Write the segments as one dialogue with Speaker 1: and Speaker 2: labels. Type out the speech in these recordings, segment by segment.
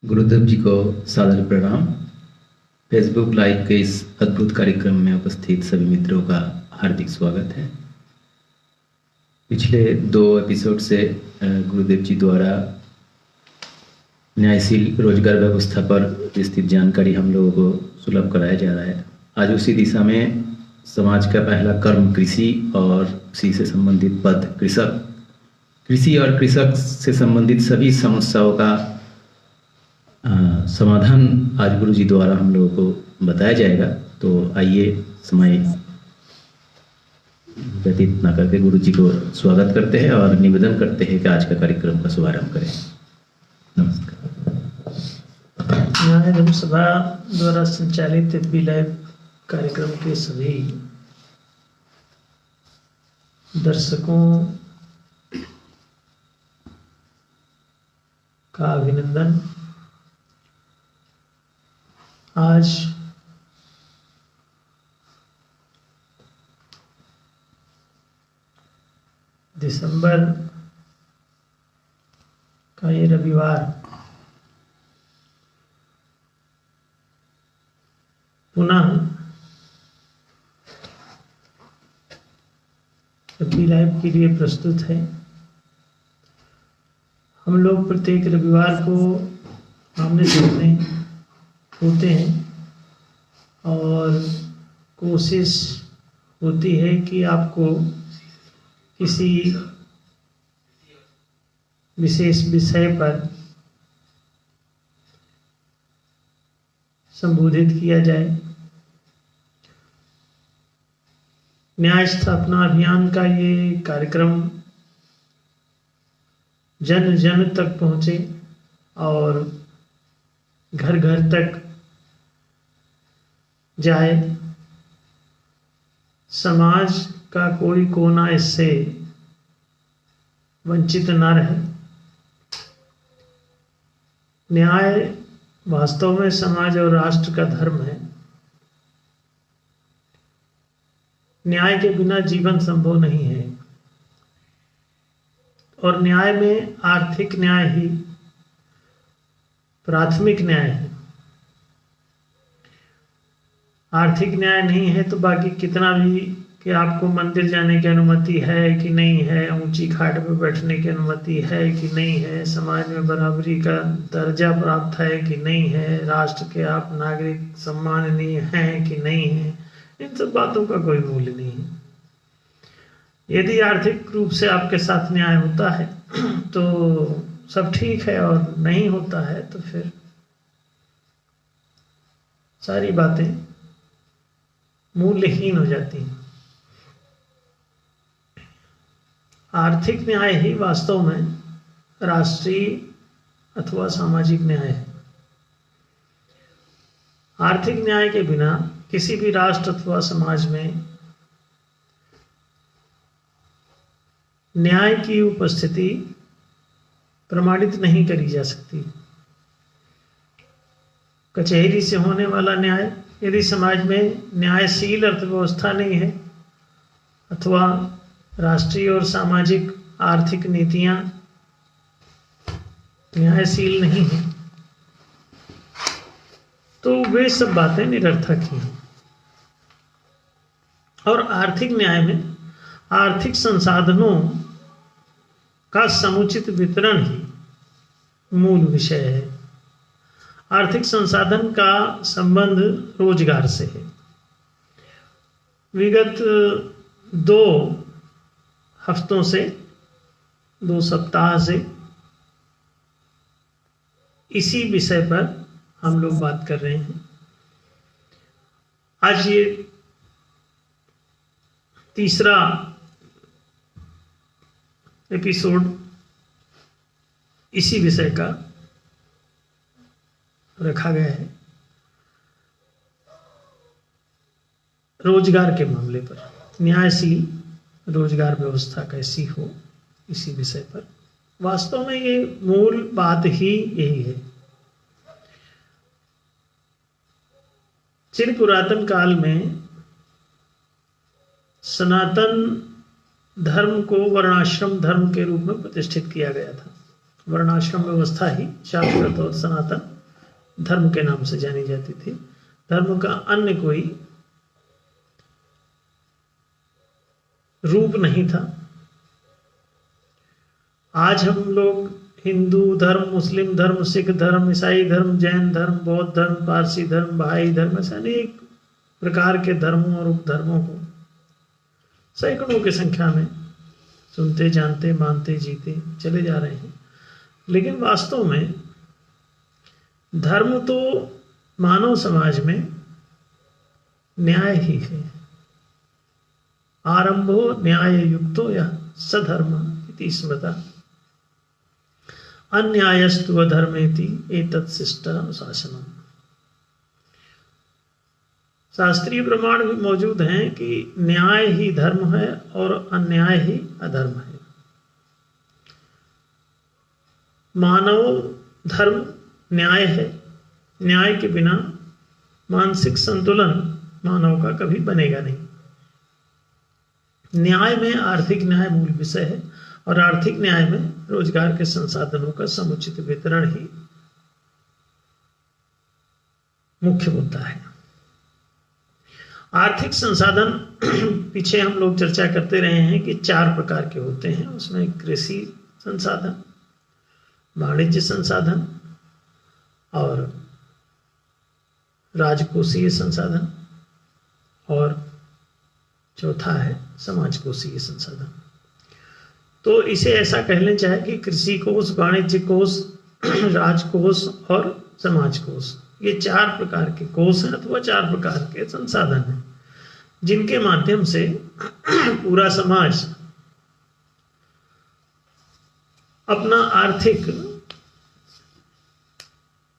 Speaker 1: गुरुदेव जी को सादर प्रणाम। फेसबुक लाइव के इस अद्भुत कार्यक्रम में उपस्थित सभी मित्रों का हार्दिक स्वागत है। पिछले 2 एपिसोड से गुरुदेव जी द्वारा न्यायशील रोजगार व्यवस्था पर विस्तृत जानकारी हम लोगों को सुलभ कराया जा रहा है। आज उसी दिशा में समाज का पहला कर्म कृषि और उसी से संबंधित पद कृषक, कृषि और कृषक से संबंधित सभी समस्याओं का समाधान आज गुरु जी द्वारा हम लोगों को बताया जाएगा। तो आइए समय व्यतीत न करके गुरु जी को स्वागत करते हैं और निवेदन करते हैं कि आज का कार्यक्रम का शुभारंभ करें। नमस्कार।
Speaker 2: न्याय धर्म सभा द्वारा संचालित एफबी लाइव कार्यक्रम के सभी दर्शकों का अभिनंदन। आज दिसंबर का ये रविवार पुनः एफबी लाइव के लिए प्रस्तुत है। हम लोग प्रत्येक रविवार को आमने सामने होते हैं और कोशिश होती है कि आपको किसी विशेष विषय पर संबोधित किया जाए। न्याय स्थापना अभियान का ये कार्यक्रम जन जन तक पहुंचे और घर घर तक जाए, समाज का कोई कोना इससे वंचित न रहे। न्याय वास्तव में समाज और राष्ट्र का धर्म है। न्याय के बिना जीवन संभव नहीं है और न्याय में आर्थिक न्याय ही प्राथमिक न्याय है। आर्थिक न्याय नहीं है तो बाकी कितना भी कि आपको मंदिर जाने की अनुमति है कि नहीं है, ऊंची खाट पर बैठने की अनुमति है कि नहीं है, समाज में बराबरी का दर्जा प्राप्त है कि नहीं है, राष्ट्र के आप नागरिक सम्माननीय हैं कि नहीं है, इन सब बातों का कोई मूल्य नहीं है। यदि आर्थिक रूप से आपके साथ न्याय होता है तो सब ठीक है और नहीं होता है तो फिर सारी बातें मूल्यहीन हो जाती हैं। आर्थिक न्याय ही वास्तव में राष्ट्रीय अथवा सामाजिक न्याय है। आर्थिक न्याय के बिना किसी भी राष्ट्र अथवा समाज में न्याय की उपस्थिति प्रमाणित नहीं करी जा सकती। कचहरी से होने वाला न्याय, यदि समाज में न्यायशील अर्थव्यवस्था नहीं है अथवा राष्ट्रीय और सामाजिक आर्थिक नीतियां न्यायशील नहीं है तो वे सब बातें निरर्थक ही हैं। और आर्थिक न्याय में आर्थिक संसाधनों का समुचित वितरण ही मूल विषय है। आर्थिक संसाधन का संबंध रोजगार से है। विगत 2 हफ्तों से, 2 सप्ताह से इसी विषय पर हम लोग बात कर रहे हैं। आज ये तीसरा एपिसोड इसी विषय का रखा गया है, रोजगार के मामले पर। न्यायशील रोजगार व्यवस्था कैसी हो, इसी विषय पर। वास्तव में ये मूल बात ही यही है। चिर पुरातन काल में सनातन धर्म को वर्णाश्रम धर्म के रूप में प्रतिष्ठित किया गया था। वर्णाश्रम व्यवस्था ही शाश्वत और सनातन धर्म के नाम से जानी जाती थी। धर्म का अन्य कोई रूप नहीं था। आज हम लोग हिंदू धर्म, मुस्लिम धर्म, सिख धर्म, ईसाई धर्म, जैन धर्म, बौद्ध धर्म, पारसी धर्म, बहाई धर्म, ऐसे अनेक प्रकार के धर्मों और उपधर्मों को सैकड़ों की संख्या में सुनते, जानते, मानते, जीते चले जा रहे हैं। लेकिन वास्तव में धर्म तो मानव समाज में न्याय ही है। आरंभो न्याय युक्तो यः सधर्म इति स्मृता अन्यायस्तु अधर्मेति एतत् शिष्ट अनुशासनम्। शास्त्रीय प्रमाण भी मौजूद हैं कि न्याय ही धर्म है और अन्याय ही अधर्म है। मानव धर्म न्याय है। न्याय के बिना मानसिक संतुलन मानव का कभी बनेगा नहीं। न्याय में आर्थिक न्याय मूल विषय है और आर्थिक न्याय में रोजगार के संसाधनों का समुचित वितरण ही मुख्य मुद्दा है। आर्थिक संसाधन पीछे हम लोग चर्चा करते रहे हैं कि 4 प्रकार के होते हैं। उसमें कृषि संसाधन, वाणिज्य संसाधन और राजकोषीय संसाधन और चौथा है समाजकोषीय संसाधन। तो इसे ऐसा कह लें चाहे कि कृषि कोष, वाणिज्य कोष, राजकोष और समाजकोष, ये 4 प्रकार के कोष हैं अथवा 4 प्रकार के संसाधन हैं जिनके माध्यम से पूरा समाज अपना आर्थिक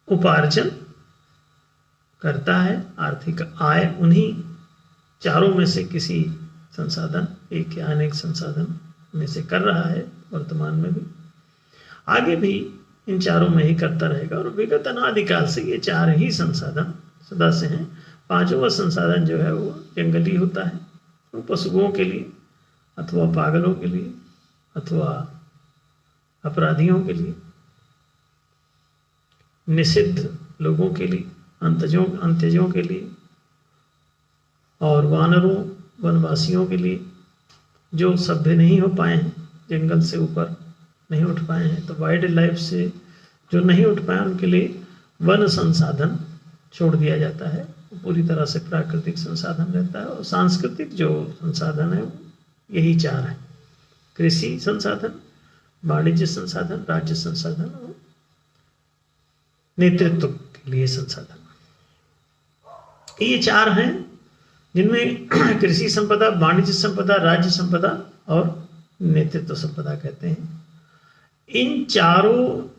Speaker 2: उपार्जन करता है। आर्थिक आय उन्हीं चारों में से किसी संसाधन, एक या अनेक संसाधन में से कर रहा है। वर्तमान में भी, आगे भी इन चारों में ही करता रहेगा। और विगत अनादिकाल से ये 4 ही संसाधन सदा से हैं। 5वां संसाधन जो है वो जंगली होता है। वो पशुओं के लिए अथवा पागलों के लिए अथवा अपराधियों के लिए, निषिद्ध लोगों के लिए, अंत्यजों के लिए और वानरों, वनवासियों के लिए, जो सभ्य नहीं हो पाए हैं, जंगल से ऊपर नहीं उठ पाए हैं, तो वाइल्ड लाइफ से जो नहीं उठ पाए उनके लिए वन संसाधन छोड़ दिया जाता है। पूरी तरह से प्राकृतिक संसाधन रहता है। और सांस्कृतिक जो संसाधन है यही 4 है: कृषि संसाधन, वाणिज्य संसाधन, राज्य संसाधन और नेतृत्व के लिए संसाधन। ये 4 हैं जिनमें कृषि संपदा, वाणिज्य संपदा, राज्य संपदा और नेतृत्व संपदा कहते हैं। इन चारों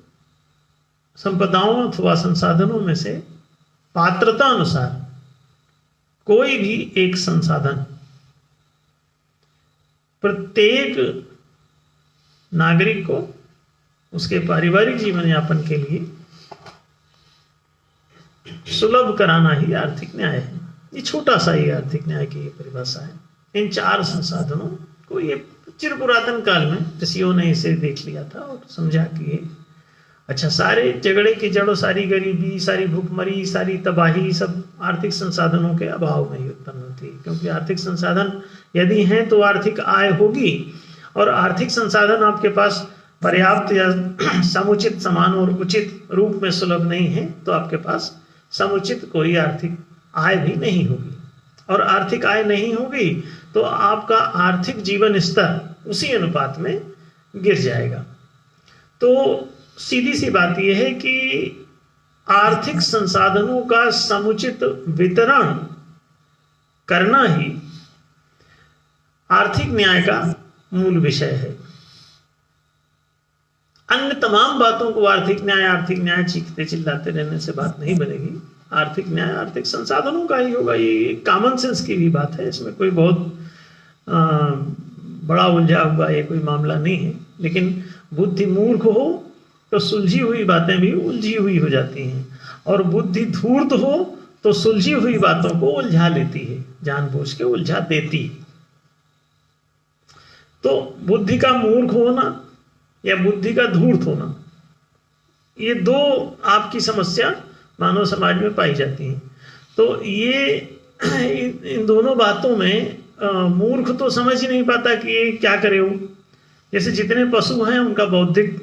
Speaker 2: संपदाओं अथवा संसाधनों में से पात्रता अनुसार कोई भी एक संसाधन प्रत्येक नागरिक को उसके पारिवारिक जीवन यापन के लिए सुलभ कराना ही आर्थिक न्याय है। ये छोटा सा ही आर्थिक न्याय की परिभाषा है। इन 4 संसाधनों को ये चिर पुरातन काल में ऋषियों ने इसे देख लिया था और समझा कि अच्छा, सारे झगड़े की जड़ों, सारी गरीबी, सारी भूखमरी, सारी तबाही सब आर्थिक संसाधनों के अभाव में ही उत्पन्न होती है। क्योंकि आर्थिक संसाधन यदि हैं तो आर्थिक आय होगी, और आर्थिक संसाधन आपके पास पर्याप्त या समुचित, समान और उचित रूप में सुलभ नहीं है तो आपके पास समुचित कोई आर्थिक आय भी नहीं होगी। और आर्थिक आय नहीं होगी तो आपका आर्थिक जीवन स्तर उसी अनुपात में गिर जाएगा। तो सीधी सी बात यह है कि आर्थिक संसाधनों का समुचित वितरण करना ही आर्थिक न्याय का मूल विषय है। अन्य तमाम बातों को आर्थिक न्याय चीखते चिल्लाते रहने से बात नहीं बनेगी। आर्थिक न्याय आर्थिक संसाधनों का ही होगा। ये कॉमन सेंस की भी बात है, इसमें कोई बहुत बड़ा उलझा हुआ ये कोई मामला नहीं है। लेकिन बुद्धि मूर्ख हो तो सुलझी हुई बातें भी उलझी हुई हो जाती हैं, और बुद्धि धूर्त हो तो सुलझी हुई बातों को उलझा लेती है, जानबूझ के उलझा देती है। तो बुद्धि का मूर्ख होना या बुद्धि का धूर्त होना ये दो आपकी समस्या मानव समाज में पाई जाती है। तो ये इन दोनों बातों में मूर्ख तो समझ ही नहीं पाता कि ये क्या करे वो। जैसे जितने पशु हैं उनका बौद्धिक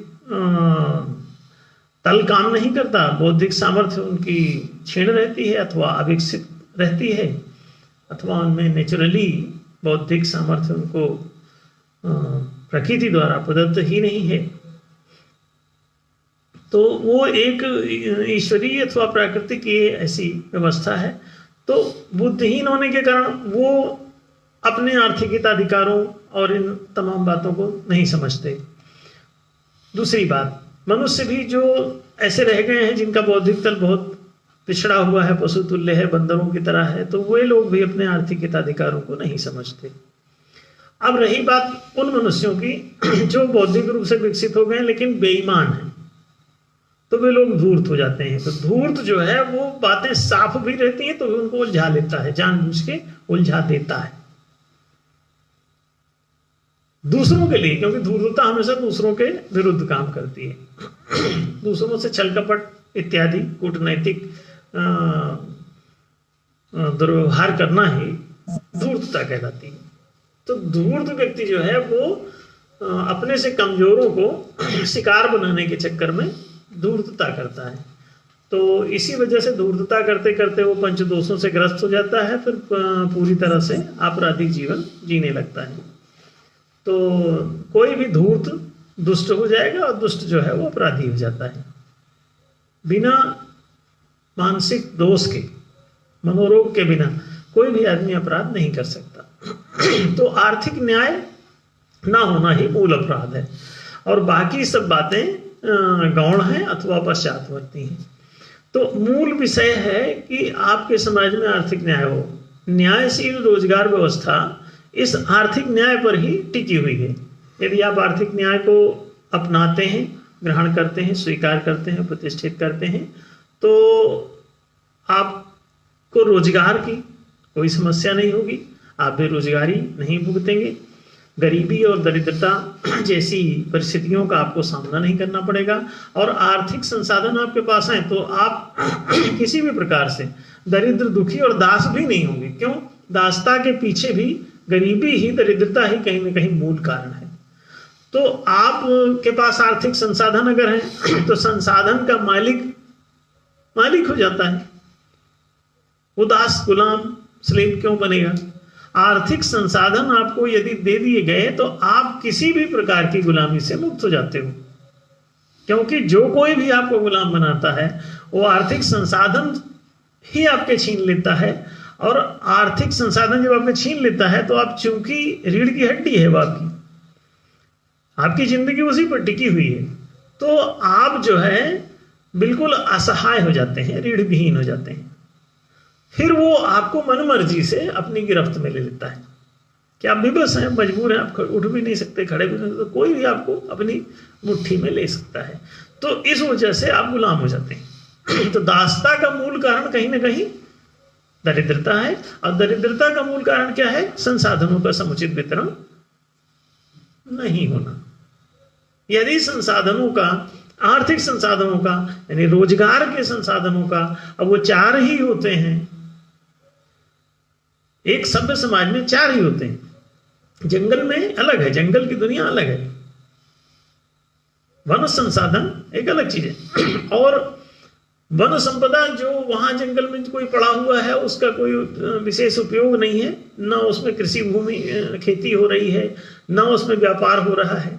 Speaker 2: तल काम नहीं करता, बौद्धिक सामर्थ्य उनकी क्षीण रहती है अथवा अविकसित रहती है, अथवा उनमें नेचुरली बौद्धिक सामर्थ्य उनको प्रकृति द्वारा प्रदत्त ही नहीं है। तो वो एक ईश्वरीय अथवा प्राकृतिक की ऐसी व्यवस्था है। तो बुद्धिहीन होने के कारण वो अपने आर्थिक हिताधिकारों और इन तमाम बातों को नहीं समझते। दूसरी बात, मनुष्य भी जो ऐसे रह गए हैं जिनका बौद्धिक तल बहुत पिछड़ा हुआ है, पशु तुल्य है, बंदरों की तरह है, तो वे लोग भी अपने आर्थिक हिताधिकारों को नहीं समझते। अब रही बात उन मनुष्यों की जो बौद्धिक रूप से विकसित हो गए लेकिन बेईमान हैं, तो वे लोग धूर्त हो जाते हैं। तो धूर्त जो है वो बातें साफ भी रहती हैं तो भी उनको उलझा लेता है, जानबूझ के उलझा देता है दूसरों के लिए, क्योंकि धूर्तता हमेशा दूसरों के विरुद्ध काम करती है। दूसरों से छल कपट इत्यादि कूटनैतिक दुर्व्यवहार करना ही धूर्तता कहलाती है। तो धूर्त व्यक्ति जो है वो अपने से कमजोरों को शिकार बनाने के चक्कर में धूर्तता करता है। तो इसी वजह से धूर्तता करते करते वो पंचदोषों से ग्रस्त हो जाता है, फिर पूरी तरह से आपराधिक जीवन जीने लगता है। तो कोई भी धूर्त दुष्ट हो जाएगा और दुष्ट जो है वो अपराधी हो जाता है। बिना मानसिक दोष के, मनोरोग के बिना कोई भी आदमी अपराध नहीं कर सकता। तो आर्थिक न्याय ना होना ही मूल अपराध है, और बाकी सब बातें गौण हैं अथवा पश्चातवर्ती हैं। तो मूल विषय है कि आपके समाज में आर्थिक न्याय हो। न्यायशील रोजगार व्यवस्था इस आर्थिक न्याय पर ही टिकी हुई है। यदि आप आर्थिक न्याय को अपनाते हैं, ग्रहण करते हैं, स्वीकार करते हैं, प्रतिष्ठित करते हैं, तो आपको रोजगार की कोई समस्या नहीं होगी, आप बेरोजगारी नहीं भुगतेंगे, गरीबी और दरिद्रता जैसी परिस्थितियों का आपको सामना नहीं करना पड़ेगा, और आर्थिक संसाधन आपके पास हैं तो आप किसी भी प्रकार से दरिद्र, दुखी और दास भी नहीं होंगे। क्यों? दासता के पीछे भी गरीबी ही, दरिद्रता ही कहीं ना कहीं मूल कारण है। तो आप के पास आर्थिक संसाधन अगर हैं तो संसाधन का मालिक हो जाता है। वो दास, गुलाम, स्लेव क्यों बनेगा? आर्थिक संसाधन आपको यदि दे दिए गए तो आप किसी भी प्रकार की गुलामी से मुक्त हो जाते हो, क्योंकि जो कोई भी आपको गुलाम बनाता है वो आर्थिक संसाधन ही आपके छीन लेता है। और आर्थिक संसाधन जब आपके छीन लेता है तो आप, चूंकि रीढ़ की हड्डी है वो आपकी जिंदगी उसी पर टिकी हुई है, तो आप जो है बिल्कुल असहाय हो जाते हैं, रीढ़ विहीन हो जाते हैं। फिर वो आपको मनमर्जी से अपनी गिरफ्त में ले लेता है कि आप विवश हैं, मजबूर हैं, आप उठ भी नहीं सकते, खड़े भी नहीं सकते, तो कोई भी आपको अपनी मुट्ठी में ले सकता है। तो इस वजह से आप गुलाम हो जाते हैं। तो दासता का मूल कारण कहीं ना कहीं दरिद्रता है, और दरिद्रता का मूल कारण क्या है? संसाधनों का समुचित वितरण नहीं होना। यदि संसाधनों का, आर्थिक संसाधनों का, यानी रोजगार के संसाधनों का, अब वो चार ही होते हैं, एक सभ्य समाज में चार ही होते हैं। जंगल में अलग है, जंगल की दुनिया अलग है, वन संसाधन एक अलग चीज है, और वन संपदा जो वहां जंगल में कोई पड़ा हुआ है उसका कोई विशेष उपयोग नहीं है, ना उसमें कृषि भूमि खेती हो रही है, ना उसमें व्यापार हो रहा है,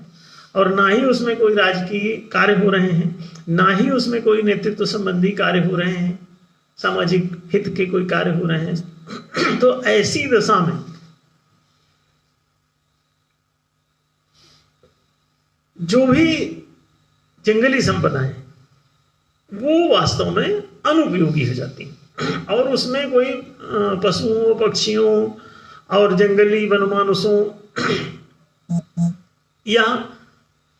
Speaker 2: और ना ही उसमें कोई राजकीय कार्य हो रहे हैं, ना ही उसमें कोई नेतृत्व संबंधी कार्य हो रहे हैं, सामाजिक हित के कोई कार्य हो रहे हैं। तो ऐसी दशा में जो भी जंगली संपदा है वो वास्तव में अनुपयोगी हो जाती है, और उसमें कोई पशुओं, पक्षियों और जंगली वनमानुषों या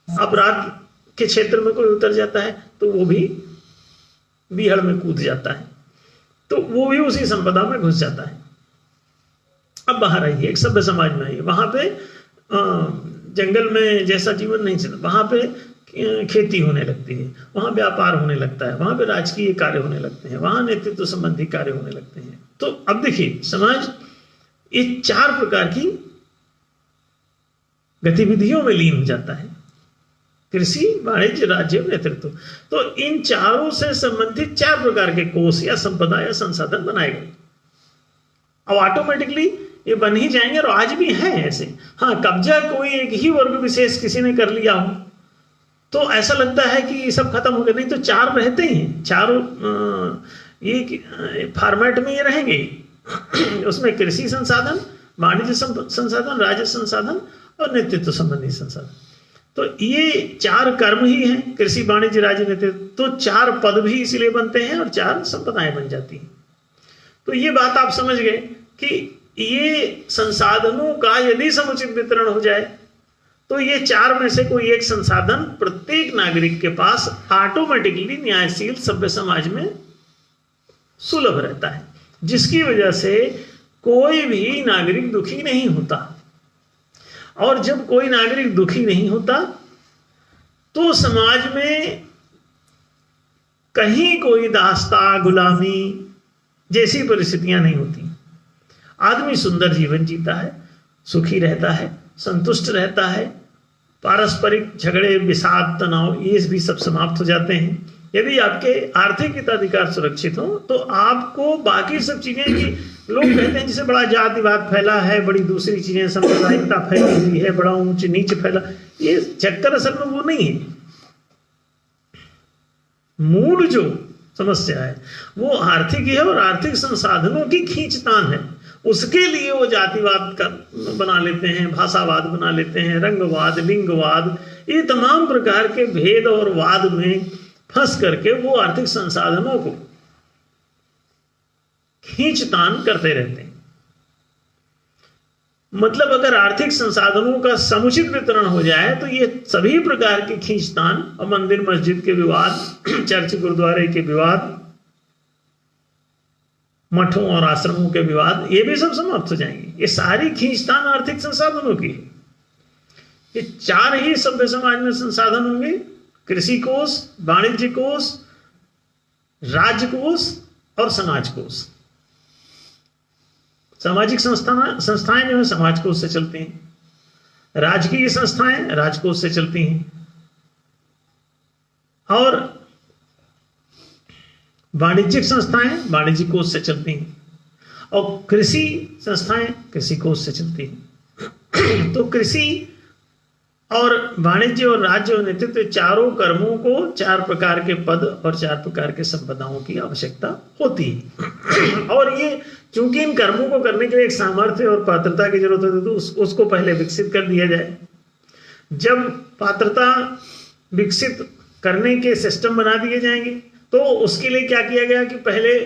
Speaker 2: अपराध के क्षेत्र में कोई उतर जाता है तो वो भी बीहड़ में कूद जाता है, तो वो भी उसी संपदा में घुस जाता है। अब बाहर आइए, एक सभ्य समाज में आइए, वहां पे जंगल में जैसा जीवन नहीं चलता, वहां पे खेती होने लगती है, वहाँ व्यापार होने लगता है, वहाँ पे राजकीय कार्य होने लगते हैं, वहाँ नेतृत्व संबंधी कार्य होने लगते हैं। तो अब देखिए समाज ये 4 प्रकार की गतिविधियों में लीन हो जाता है, कृषि, वाणिज्य, राज्य, नेतृत्व। तो इन चारों से संबंधित 4 प्रकार के कोष या संपदा या संसाधन बनाए गए। अब ऑटोमेटिकली ये बन ही जाएंगे और आज भी हैं ऐसे। हाँ, कब्जा कोई एक ही वर्ग विशेष किसी ने कर लिया हो तो ऐसा लगता है कि ये सब खत्म हो गए, नहीं तो 4 रहते हैं, चारों ये फॉर्मेट में ये रहेंगे। उसमें कृषि संसाधन, वाणिज्य संसाधन, राज्य संसाधन और नेतृत्व संबंधी संसाधन। तो ये 4 कर्म ही हैं, कृषि, वाणिज्य, राज्य, नेतृत्व। तो 4 पद भी इसीलिए बनते हैं और 4 संपदाएं बन जाती हैं। तो ये बात आप समझ गए कि ये संसाधनों का यदि समुचित वितरण हो जाए तो ये 4 में से कोई एक संसाधन प्रत्येक नागरिक के पास ऑटोमेटिकली न्यायशील सभ्य समाज में सुलभ रहता है, जिसकी वजह से कोई भी नागरिक दुखी नहीं होता। और जब कोई नागरिक दुखी नहीं होता तो समाज में कहीं कोई दास्ता, गुलामी जैसी परिस्थितियां नहीं होती। आदमी सुंदर जीवन जीता है, सुखी रहता है, संतुष्ट रहता है, पारस्परिक झगड़े, विषाद, तनाव ये भी सब समाप्त हो जाते हैं। यदि आपके आर्थिक हिताधिकार सुरक्षित हो तो आपको बाकी सब चीजें की लोग कहते हैं जैसे बड़ा जातिवाद फैला है, बड़ी दूसरी चीजें सांप्रदायिकता फैली हुई है, बड़ा ऊंच नीच फैला, ये चक्कर असल में वो नहीं है। मूल जो समस्या है वो आर्थिक है और आर्थिक संसाधनों की खींचतान है। उसके लिए वो जातिवाद का बना लेते हैं, भाषावाद बना लेते हैं, रंगवाद, लिंगवाद, ये तमाम प्रकार के भेद और वाद में फंस करके वो आर्थिक संसाधनों को खींचतान करते रहते हैं। मतलब अगर आर्थिक संसाधनों का समुचित वितरण हो जाए तो ये सभी प्रकार की खींचतान और मंदिर मस्जिद के विवाद, चर्च गुरुद्वारे के विवाद, मठों और आश्रमों के विवाद, ये भी सब समाप्त हो जाएंगे। ये सारी खींचतान आर्थिक संसाधनों की है। ये 4 ही सभ्य समाज में संसाधन होंगे, कृषि कोष, वाणिज्य कोष, राज्य कोष और समाज कोष। सामाजिक संस्थाएं जो है समाज कोष से चलती हैं, राजकीय संस्थाएं राजकोष से चलती हैं और वाणिज्यिक संस्थाएं वाणिज्य कोष से चलती हैं और कृषि संस्थाएं कृषि कोष से चलती हैं। तो कृषि और वाणिज्य और राज्य और नेतृत्व चारों कर्मों को 4 प्रकार के पद और 4 प्रकार के संपदाओं की आवश्यकता होती है। और ये चूंकि इन कर्मों को करने के लिए एक सामर्थ्य और पात्रता की जरूरत होती है तो उसको पहले विकसित कर दिया जाए। जब पात्रता विकसित करने के सिस्टम बना दिए जाएंगे तो उसके लिए क्या किया गया कि पहले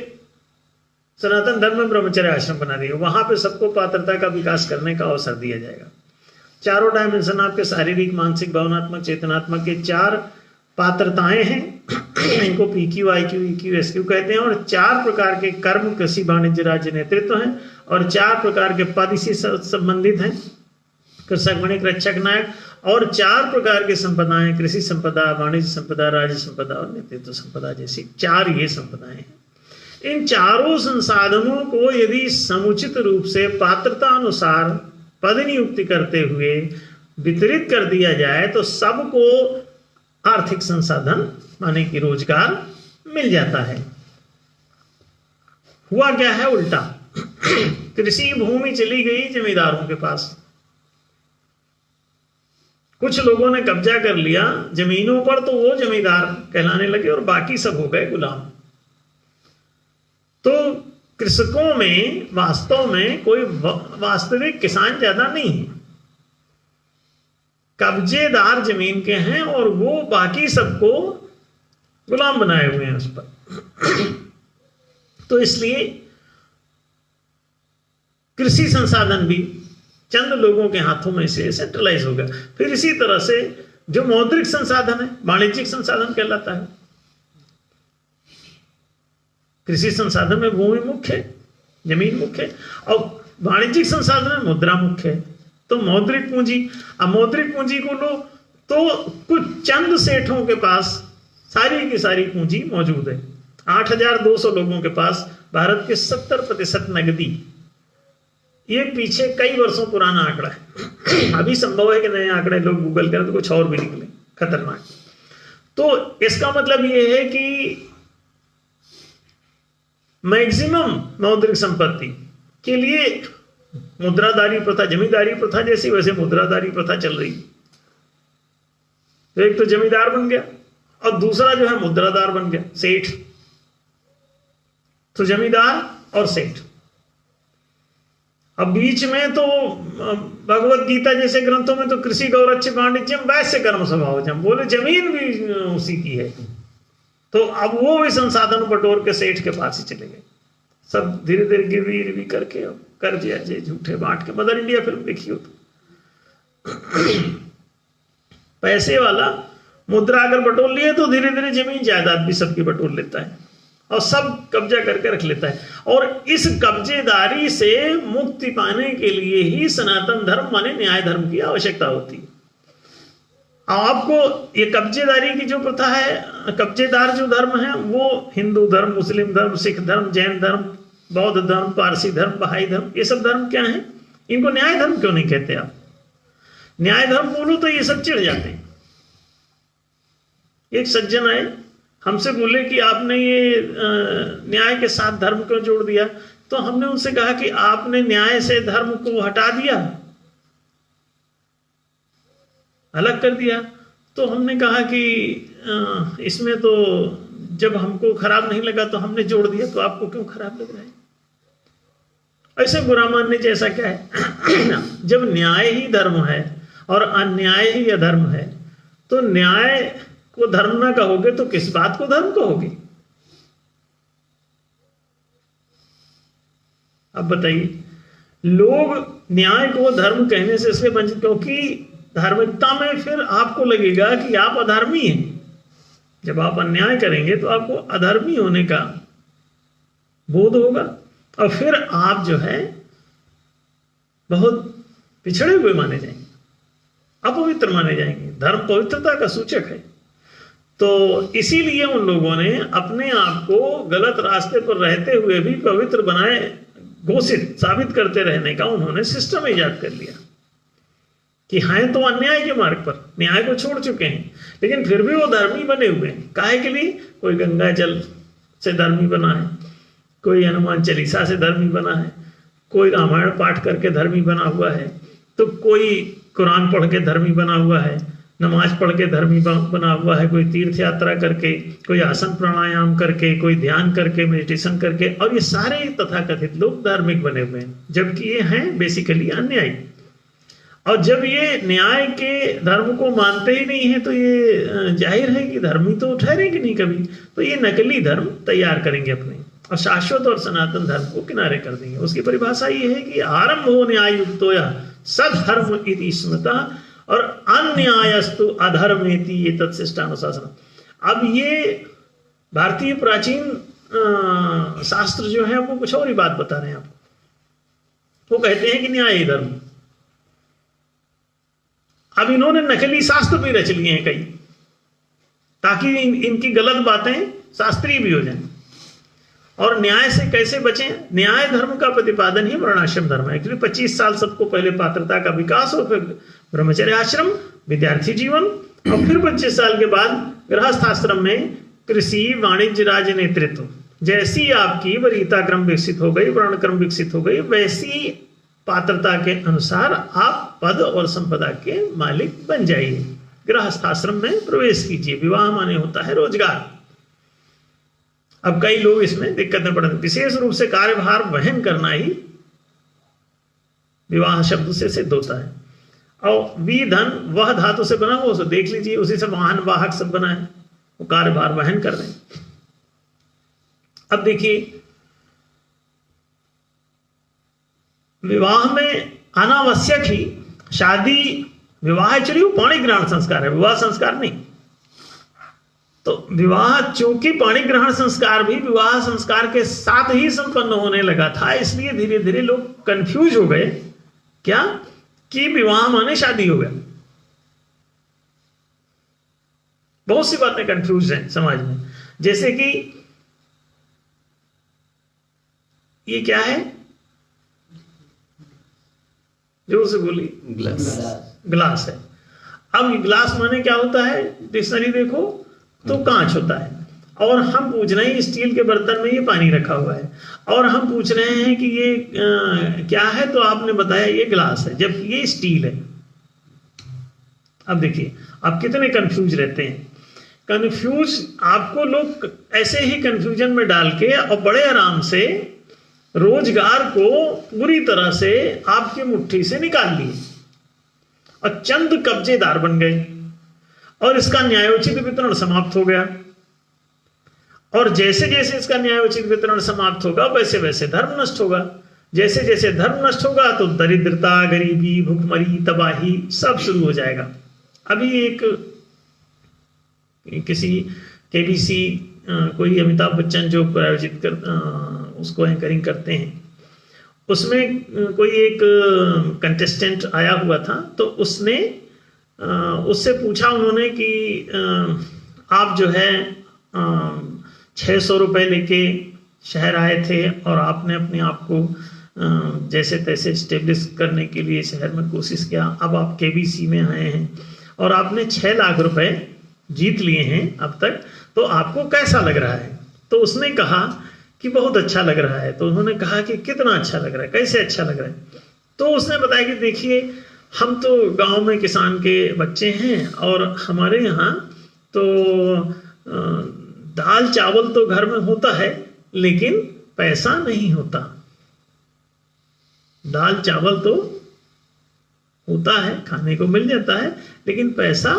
Speaker 2: सनातन धर्म में ब्रह्मचर्य आश्रम बना दिया, वहां पे सबको पात्रता का विकास करने का अवसर दिया जाएगा। 4 डायमेंशन आपके शारीरिक, मानसिक, भावनात्मक, चेतनात्मक के 4 पात्रताएं हैं। इनको PQ, IQ, EQ, SQ कहते हैं। और 4 प्रकार के कर्म कृषि, वाणिज्य, राज्य, नेतृत्व हैं और 4 प्रकार के पद इसी संबंधित हैं, कृषक, वणिक, रक्षक, नायक। और 4 प्रकार की संपदाएं, कृषि संपदा, वाणिज्य संपदा, राज्य संपदा और नेतृत्व संपदा जैसी 4 ये संपदाएं हैं। इन चारों संसाधनों को यदि समुचित रूप से पात्रता अनुसार पद नियुक्ति करते हुए वितरित कर दिया जाए तो सबको आर्थिक संसाधन माने कि रोजगार मिल जाता है। हुआ क्या है उल्टा, कृषि भूमि चली गई जमींदारों के पास, कुछ लोगों ने कब्जा कर लिया जमीनों पर तो वो जमींदार कहलाने लगे और बाकी सब हो गए गुलाम। तो कृषकों में वास्तव में कोई वास्तविक किसान ज्यादा नहीं है, कब्जेदार जमीन के हैं और वो बाकी सबको गुलाम बनाए हुए हैं उस पर। तो इसलिए कृषि संसाधन भी चंद लोगों के हाथों में से सेंट्रलाइज हो गया। फिर इसी तरह से जो मौद्रिक संसाधन है वाणिज्यिक संसाधन कहलाता है। कृषि संसाधन में भूमि मुख्य है, जमीन मुख्य है और वाणिज्यिक संसाधन में मुद्रा मुख्य है। तो मौद्रिक पूंजी, अब मौद्रिक पूंजी को लोग तो कुछ चंद सेठों के पास सारी की सारी पूंजी मौजूद है। 8,200 लोगों के पास भारत के 70% नगदी। ये पीछे कई वर्षों पुराना आंकड़ा है। अभी संभव है कि नए आंकड़े लोग गूगल करें तो कुछ और भी निकले खतरनाक। तो इसका मतलब ये है कि मैक्सिमम मौद्रिक संपत्ति के लिए मुद्राधारी प्रथा, जमींदारी प्रथा जैसी वैसे मुद्राधारी प्रथा चल रही। तो एक तो जमींदार बन गया और दूसरा जो है मुद्रादार बन गया, सेठ। तो जमींदार और सेठ। अब बीच में तो भगवत गीता जैसे ग्रंथों में तो कृषि गौरक्ष वाणिज्यम वैश्य कर्म स्वभावजम, बोले जमीन भी उसी की है। तो अब वो भी संसाधन बटोर के सेठ के पास ही चले गए। सब धीरे धीरे गिरवी करके कर्ज अर्जे झूठे बांट के। मदर इंडिया फिल्म देखी हो तो पैसे वाला मुद्रा अगर बटोर लिए तो धीरे धीरे जमीन जायदाद भी सबकी बटोर लेता है और सब कब्जा करके रख लेता है। और इस कब्जेदारी से मुक्ति पाने के लिए ही सनातन धर्म माने न्याय धर्म की आवश्यकता होती है। आपको ये कब्जेदारी की जो प्रथा है, कब्जेदार जो धर्म है वो हिंदू धर्म, मुस्लिम धर्म, सिख धर्म, जैन धर्म, बौद्ध धर्म, पारसी धर्म, बहाई धर्म, ये सब धर्म क्या है? इनको न्याय धर्म क्यों नहीं कहते आप? न्याय धर्म बोलो तो ये सब चिढ़ जाते हैं। एक सज्जन आए हमसे बोले कि आपने ये न्याय के साथ धर्म क्यों जोड़ दिया? तो हमने उनसे कहा कि आपने न्याय से धर्म को हटा दिया, अलग कर दिया। तो हमने कहा कि इसमें तो जब हमको खराब नहीं लगा तो हमने जोड़ दिया, तो आपको क्यों खराब लग रहा है? ऐसे बुरा मानने जैसा क्या है? जब न्याय ही धर्म है और अन्याय ही अधर्म है, तो न्याय को धर्म ना कहोगे तो किस बात को धर्म कहोगे? अब बताइए, लोग न्याय को धर्म कहने से इसलिए वंचित, क्योंकि धार्मिकता में फिर आपको लगेगा कि आप अधर्मी हैं। जब आप अन्याय करेंगे तो आपको अधर्मी होने का बोध होगा और फिर आप जो है बहुत पिछड़े हुए माने जाएंगे, अपवित्र माने जाएंगे। धर्म पवित्रता का सूचक है। तो इसीलिए उन लोगों ने अपने आप को गलत रास्ते पर रहते हुए भी पवित्र बनाए, घोषित साबित करते रहने का उन्होंने सिस्टम ईजाद कर लिया कि हैं तो अन्याय के मार्ग पर, न्याय को छोड़ चुके हैं, लेकिन फिर भी वो धर्मी बने हुए हैं। काहे के लिए? कोई गंगा जल से धर्मी बना है, कोई हनुमान चालीसा से धर्मी बना है, कोई रामायण पाठ करके धर्मी बना हुआ है, तो कोई कुरान पढ़ के धर्मी बना हुआ है, नमाज पढ़ के धर्मी बना हुआ है, कोई तीर्थ यात्रा करके, कोई आसन प्राणायाम करके, कोई ध्यान करके, मेडिटेशन करके। और ये सारे तथाकथित लोग धार्मिक बने हुए हैं, जबकि ये हैं बेसिकली अन्यायी। और जब ये न्याय के धर्म को मानते ही नहीं है तो ये जाहिर है कि धर्मी तो ठहरेंगे नहीं कभी। तो ये नकली धर्म तैयार करेंगे अपने और शाश्वत और सनातन धर्म को किनारे कर देंगे। उसकी परिभाषा ये है कि आरंभो न्याय युक्तोया सधर्म इति स्मृता और अन्यायस्तु अधर्मेति ये तत्शिष्टानुशासन। अब ये भारतीय प्राचीन शास्त्र जो है वो कुछ और ही बात बता रहे हैं आपको। वो कहते हैं कि न्याय ही धर्म। अब इन्होंने नकली शास्त्र भी रच लिए हैं कई, ताकि इनकी गलत बातें शास्त्रीय भी हो जाएं। और न्याय से कैसे बचें? न्याय धर्म का प्रतिपादन ही वर्णाश्रम धर्म है। एक्चुअली 25 साल सबको पहले पात्रता का विकास और फिर ब्रह्मचर्य आश्रम, विद्यार्थी जीवन, और फिर 25 साल के बाद गृहस्थ आश्रम में कृषि, वाणिज्य, राज नेतृत्व। जैसी आपकी वरीयता क्रम विकसित हो गई, वर्ण क्रम विकसित हो गई, वैसी पात्रता के अनुसार आप पद और संपदा के मालिक बन जाइए। गृहस्थाश्रम में प्रवेश कीजिए। विवाह माने होता है रोजगार। अब कई लोग इसमें दिक्कत में पड़ते हैं। विशेष रूप से कार्यभार वहन करना ही विवाह शब्द से सिद्ध होता है। और वी धन वह धातु से बना हुआ, उसे देख लीजिए, उसी से वाहन वाहक सब बना है, वो कार्यभार वहन कर रहे हैं। अब देखिए, विवाह में अनावश्यक ही शादी, विवाह चलिए पाणी ग्रहण संस्कार है, विवाह संस्कार नहीं। तो विवाह चूंकि पाणी ग्रहण संस्कार भी विवाह संस्कार के साथ ही संपन्न होने लगा था, इसलिए धीरे धीरे लोग कंफ्यूज हो गए क्या कि विवाह माने शादी हो गया। बहुत सी बातें कंफ्यूज हैं समाज में, जैसे कि ये क्या है, जोर से बोलिए। ग्लास है। अब ये ग्लास माने क्या होता है, डिक्शनरी देखो तो कांच होता है, और हम पूछ रहे हैं स्टील के बर्तन में ये पानी रखा हुआ है, और हम पूछ रहे हैं कि ये क्या है, तो आपने बताया ये ग्लास है, जबकि ये स्टील है। अब देखिए आप कितने कंफ्यूज रहते हैं। कंफ्यूज आपको लोग ऐसे ही कंफ्यूजन में डाल के और बड़े आराम से रोजगार को पूरी तरह से आपकी मुट्ठी से निकाल लिए और चंद कब्जेदार बन गए, और इसका न्यायोचित वितरण समाप्त हो गया। और जैसे जैसे इसका न्यायोचित वितरण समाप्त होगा वैसे वैसे धर्म नष्ट होगा। जैसे जैसे धर्म नष्ट होगा तो दरिद्रता, गरीबी, भुखमरी, तबाही सब शुरू हो जाएगा। अभी एक किसी केबीसी कोई अमिताभ बच्चन जो प्रायोजित कर उसको एंकरिंग करते हैं, उसमें कोई एक कंटेस्टेंट आया हुआ था, तो उसने उससे पूछा उन्होंने कि आप जो है 600 रुपये लेके शहर आए थे और आपने अपने आप को जैसे तैसे स्टेब्लिश करने के लिए शहर में कोशिश किया, अब आप केबीसी में आए हैं और आपने 6 लाख रुपए जीत लिए हैं अब तक, तो आपको कैसा लग रहा है? तो उसने कहा कि बहुत अच्छा लग रहा है। तो उन्होंने कहा कि कितना अच्छा लग रहा है, कैसे अच्छा लग रहा है? तो उसने बताया कि देखिए हम तो गांव में किसान के बच्चे हैं और हमारे यहाँ तो दाल चावल तो घर में होता है लेकिन पैसा नहीं होता। दाल चावल तो होता है, खाने को मिल जाता है, लेकिन पैसा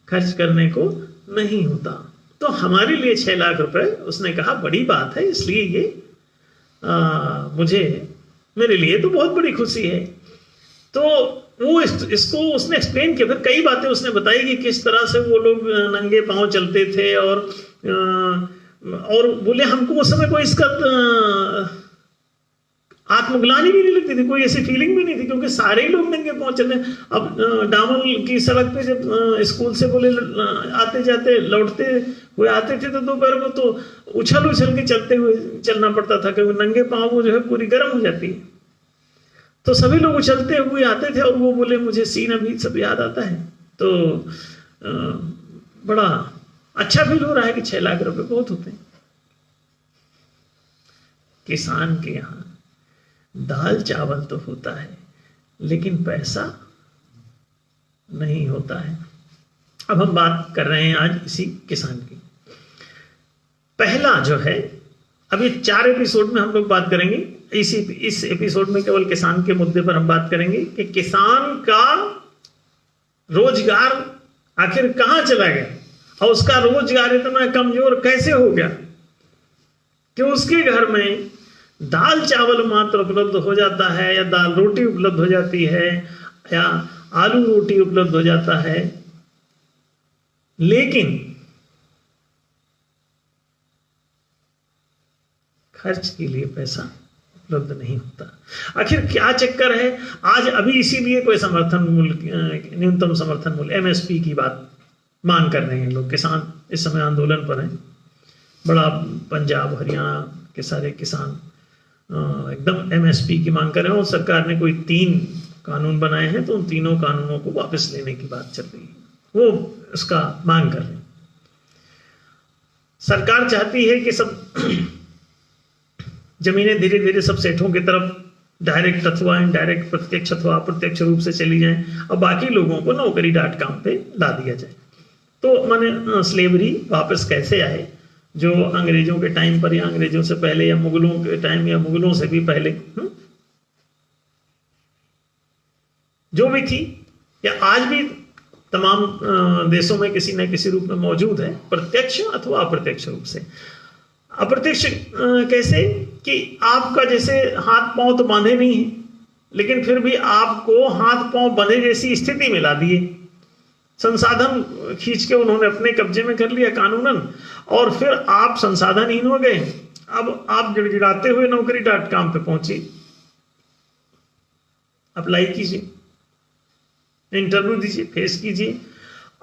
Speaker 2: खर्च करने को नहीं होता। तो हमारे लिए 6 लाख रुपए, उसने कहा बड़ी बात है, इसलिए ये मेरे लिए तो बहुत बड़ी खुशी है। तो वो इसको उसने एक्सप्लेन किया, फिर कई बातें उसने बताई कि किस तरह से वो लोग नंगे पांव चलते थे और बोले हमको उस समय कोई इसका आत्मग्लानि भी नहीं लगती थी, कोई ऐसी फीलिंग भी नहीं थी, क्योंकि सारे ही लोग नंगे पांव चल रहे। अब डामर की सड़क पे जब स्कूल से बोले आते जाते लौटते हुए आते थे तो दोपहर को तो उछल उछल के चलते हुए चलना पड़ता था, क्योंकि नंगे पांव वो जो है पूरी गर्म हो जाती है। तो सभी लोग उछलते हुए आते थे और वो बोले मुझे सीन अभी सब याद आता है। तो बड़ा अच्छा फील हो रहा है कि 6 लाख रुपए बहुत होते हैं। किसान के यहाँ दाल चावल तो होता है लेकिन पैसा नहीं होता है। अब हम बात कर रहे हैं आज इसी किसान की। पहला जो है, अब ये 4 एपिसोड में हम लोग बात करेंगे, इस एपिसोड में केवल किसान के मुद्दे पर हम बात करेंगे कि किसान का रोजगार आखिर कहां चला गया और उसका रोजगार इतना कमजोर कैसे हो गया कि उसके घर में दाल चावल मात्र उपलब्ध हो जाता है, या दाल रोटी उपलब्ध हो जाती है, या आलू रोटी उपलब्ध हो जाता है, लेकिन खर्च के लिए पैसा उपलब्ध नहीं होता। आखिर क्या चक्कर है? आज अभी इसीलिए कोई समर्थन मूल्य, न्यूनतम समर्थन मूल्य एमएसपी की बात मांग कर रहे हैं लोग। किसान इस समय आंदोलन पर हैं, बड़ा पंजाब हरियाणा के सारे किसान एकदम एमएसपी की मांग कर रहे हैं, और सरकार ने कोई 3 कानून बनाए हैं, तो उन तीनों कानूनों को वापस लेने की बात चल रही है, वो उसका मांग कर रहे हैं। सरकार चाहती है कि सब जमीनें धीरे धीरे सब सेठों की तरफ डायरेक्ट अथवा इनडायरेक्ट, प्रत्यक्ष अथवा अप्रत्यक्ष रूप से चली जाएं, और बाकी लोगों को नौकरी डॉट कॉम पे ला दिया जाए। तो माने स्लेवरी वापस कैसे आए, जो अंग्रेजों के टाइम पर या अंग्रेजों से पहले या मुगलों के टाइम या मुगलों से भी पहले जो भी थी, या आज भी तमाम देशों में किसी न किसी रूप में मौजूद है, प्रत्यक्ष अथवा अप्रत्यक्ष रूप से। अप्रत्यक्ष कैसे कि आपका जैसे हाथ पांव तो बांधे नहीं है, लेकिन फिर भी आपको हाथ पांव बंधे जैसी स्थिति में ला दिए, संसाधन खींच के उन्होंने अपने कब्जे में कर लिया कानूनन, और फिर आप संसाधनहीन हो गए। अब आप गिड़गिड़ाते हुए नौकरी डॉट कॉम पे पहुंचे, अप्लाई कीजिए, इंटरव्यू दीजिए, फेस कीजिए,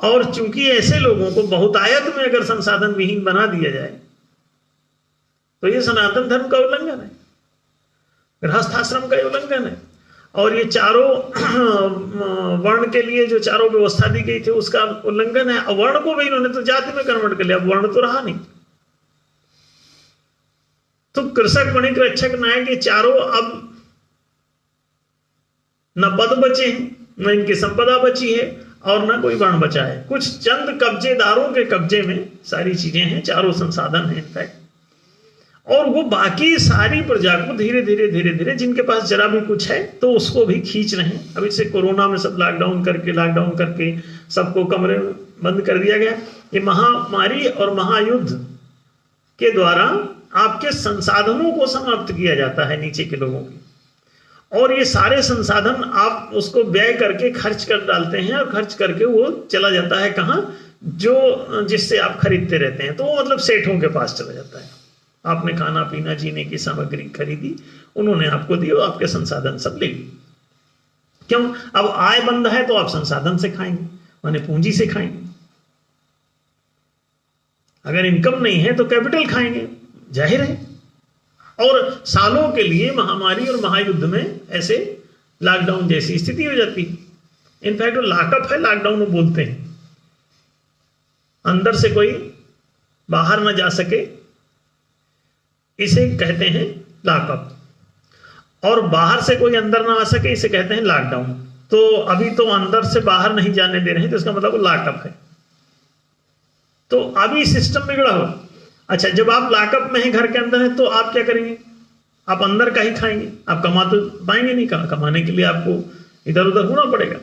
Speaker 2: और चूंकि ऐसे लोगों को बहुतायत में अगर संसाधन विहीन बना दिया जाए तो ये सनातन धर्म का उल्लंघन है, गृहस्थाश्रम का उल्लंघन है। और ये चारों वर्ण के लिए जो चारों व्यवस्था दी गई थी उसका उल्लंघन है। वर्ण को भी इन्होंने तो जाति में कन्वर्ट कर लिया, अब वर्ण तो रहा नहीं। तो कृषक, वणिक, रक्षक, नायक ये चारों अब न पद बचे हैं, न इनकी संपदा बची है और न कोई वर्ण बचा है। कुछ चंद कब्जेदारों के कब्जे में सारी चीजें हैं, चारों संसाधन हैं इनफैक्ट। और वो बाकी सारी प्रजा को धीरे धीरे धीरे धीरे जिनके पास जरा भी कुछ है तो उसको भी खींच रहे हैं। अभी से कोरोना में सब लॉकडाउन करके सबको कमरे में बंद कर दिया गया। ये महामारी और महायुद्ध के द्वारा आपके संसाधनों को समाप्त किया जाता है नीचे के लोगों के, और ये सारे संसाधन आप उसको व्यय करके खर्च कर डालते हैं और खर्च करके वो चला जाता है कहाँ, जो जिससे आप खरीदते रहते हैं। तो वो मतलब सेठों के पास चला जाता है। आपने खाना पीना जीने की सामग्री खरीदी, उन्होंने आपको दी और आपके संसाधन सब ले लिए। क्यों? अब आय बंद है तो आप संसाधन से खाएंगे, माने पूंजी से खाएंगे। अगर इनकम नहीं है तो कैपिटल खाएंगे, जाहिर है। और सालों के लिए महामारी और महायुद्ध में ऐसे लॉकडाउन जैसी स्थिति हो जाती है। इनफैक्ट वो लॉकअप है, लॉकडाउन वो बोलते हैं। अंदर से कोई बाहर ना जा सके, इसे कहते हैं लॉकअप। और बाहर से कोई अंदर ना आ सके, इसे कहते हैं लॉकडाउन। तो अभी तो अंदर से बाहर नहीं जाने दे रहे हैं, तो इसका मतलब लॉकअप है। तो अभी सिस्टम बिगड़ा हुआ। अच्छा, जब आप लॉकअप में हैं, घर के अंदर हैं, तो आप क्या करेंगे? आप अंदर का ही खाएंगे। आप कमा तो पाएंगे नहीं, कमाने के लिए आपको इधर उधर होना पड़ेगा।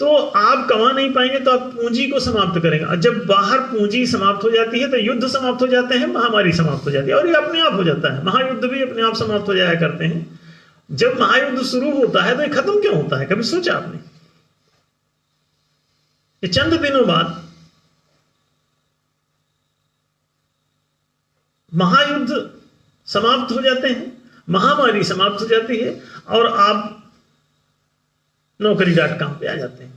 Speaker 2: तो आप कमा नहीं पाएंगे तो आप पूंजी को समाप्त करेंगे। और जब बाहर पूंजी समाप्त हो जाती है तो युद्ध समाप्त हो जाते हैं, महामारी समाप्त हो जाती है, और ये अपने आप हो जाता है। महायुद्ध भी अपने आप समाप्त हो जाया करते हैं। जब महायुद्ध शुरू होता है तो ये खत्म क्यों होता है? कभी सोचा आपने? ये चंद दिनों बाद महायुद्ध समाप्त हो जाते हैं, महामारी समाप्त हो जाती है और आप नौकरी.com पे आ जाते हैं।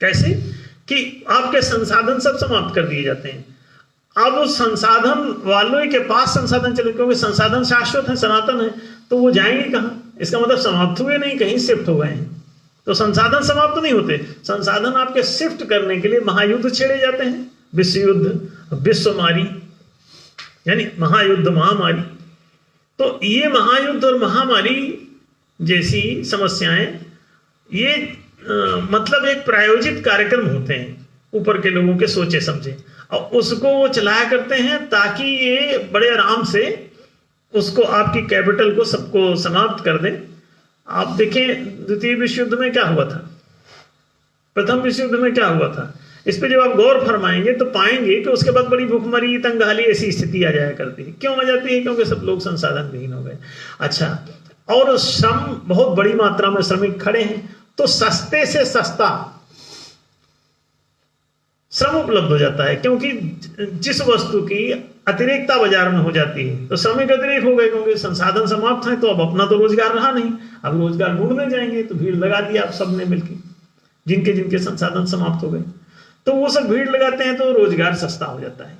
Speaker 2: कैसे? कि आपके संसाधन सब समाप्त कर दिए जाते हैं। अब उस संसाधन वालों के पास संसाधन चले, क्योंकि संसाधन शाश्वत है, सनातन है, तो वो जाएंगे कहां? इसका मतलब समाप्त हुए नहीं, कहीं शिफ्ट हो गए हैं। तो संसाधन समाप्त नहीं होते, संसाधन आपके शिफ्ट करने के लिए महायुद्ध छेड़े जाते हैं। विश्व युद्ध, विश्वमारी, यानी महायुद्ध, महामारी। तो ये महायुद्ध और महामारी जैसी समस्याएं ये मतलब एक प्रायोजित कार्यक्रम होते हैं ऊपर के लोगों के सोचे समझे, और उसको वो चलाया करते हैं ताकि ये बड़े आराम से उसको आपकी कैपिटल को सबको समाप्त कर दें। आप देखें द्वितीय विश्व युद्ध में क्या हुआ था, प्रथम विश्व युद्ध में क्या हुआ था, इस पे जब आप गौर फरमाएंगे तो पाएंगे कि उसके बाद बड़ी भूखमरी, तंगहाली ऐसी स्थिति आ जाया करती है। क्यों आ जाती है? क्योंकि सब लोग संसाधन विहीन हो गए। अच्छा, और श्रम, बहुत बड़ी मात्रा में श्रमिक खड़े हैं, तो सस्ते से सस्ता श्रम उपलब्ध हो जाता है। क्योंकि जिस वस्तु की अतिरिक्तता बाजार में हो जाती है तो श्रमिक अतिरिक्त हो गए, क्योंकि संसाधन समाप्त है। तो अब अपना तो रोजगार रहा नहीं, अब रोजगार ढूंढने जाएंगे तो भीड़ लगा दी आप सबने मिलकर, जिनके जिनके संसाधन समाप्त हो गए। तो वो सब भीड़ लगाते हैं तो रोजगार सस्ता हो जाता है,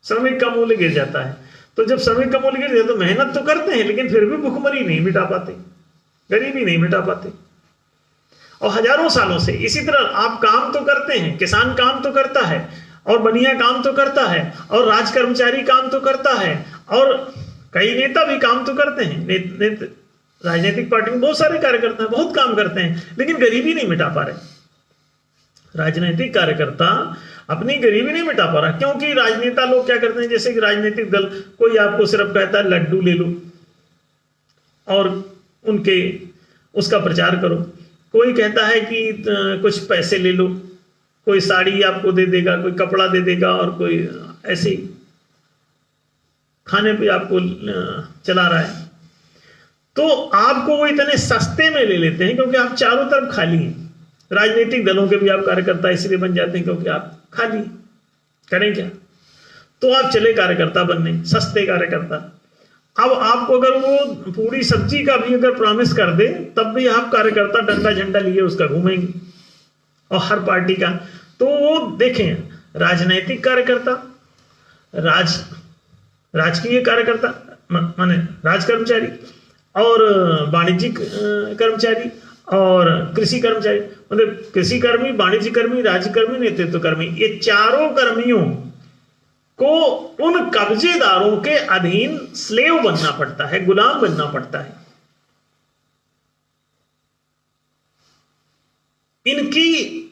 Speaker 2: श्रमिक का मूल्य गिर जाता है। तो जब श्रमिक का मूल्य गिर जाता है तो मेहनत तो करते हैं, लेकिन फिर भी भुखमरी नहीं मिटा पाते, गरीबी नहीं मिटा पाते। और हजारों सालों से इसी तरह आप काम तो करते हैं, किसान काम तो करता है, और बनिया काम तो करता है, और राज कर्मचारी काम तो करता है, और कई नेता भी काम तो करते हैं। राजनीतिक पार्टी में बहुत सारे कार्यकर्ता हैं, बहुत काम करते हैं, लेकिन गरीबी नहीं मिटा पा रहे। राजनीतिक कार्यकर्ता अपनी गरीबी नहीं मिटा पा रहा, क्योंकि राजनेता लोग क्या करते हैं, जैसे कि राजनीतिक दल, कोई आपको सिर्फ कहता है लड्डू ले लो और उनके उसका प्रचार करो, कोई कहता है कि कुछ पैसे ले लो, कोई साड़ी आपको दे देगा, कोई कपड़ा दे देगा, और कोई ऐसे खाने पे आपको चला रहा है। तो आपको वो इतने सस्ते में ले लेते हैं क्योंकि आप चारों तरफ खाली हैं। राजनीतिक दलों के भी आप कार्यकर्ता इसलिए बन जाते हैं क्योंकि आप खाली, करें क्या? तो आप चले कार्यकर्ता बनने, सस्ते कार्यकर्ता। अब आपको अगर वो पूरी सब्जी का भी अगर प्रॉमिस कर दे, तब भी आप कार्यकर्ता डंडा झंडा लिए उसका घूमेंगे। और हर पार्टी का। तो वो देखें, राजनैतिक कार्यकर्ता, राजकीय कार्यकर्ता माने राज कर्मचारी, और वाणिज्यिक कर्मचारी, और कृषि कर्मचारी, मतलब कृषि कर्मी, वाणिज्य कर्मी, राज्य कर्मी, नेतृत्व कर्मी, ये चारों कर्मियों को उन कब्जेदारों के अधीन स्लेव बनना पड़ता है, गुलाम बनना पड़ता है। इनकी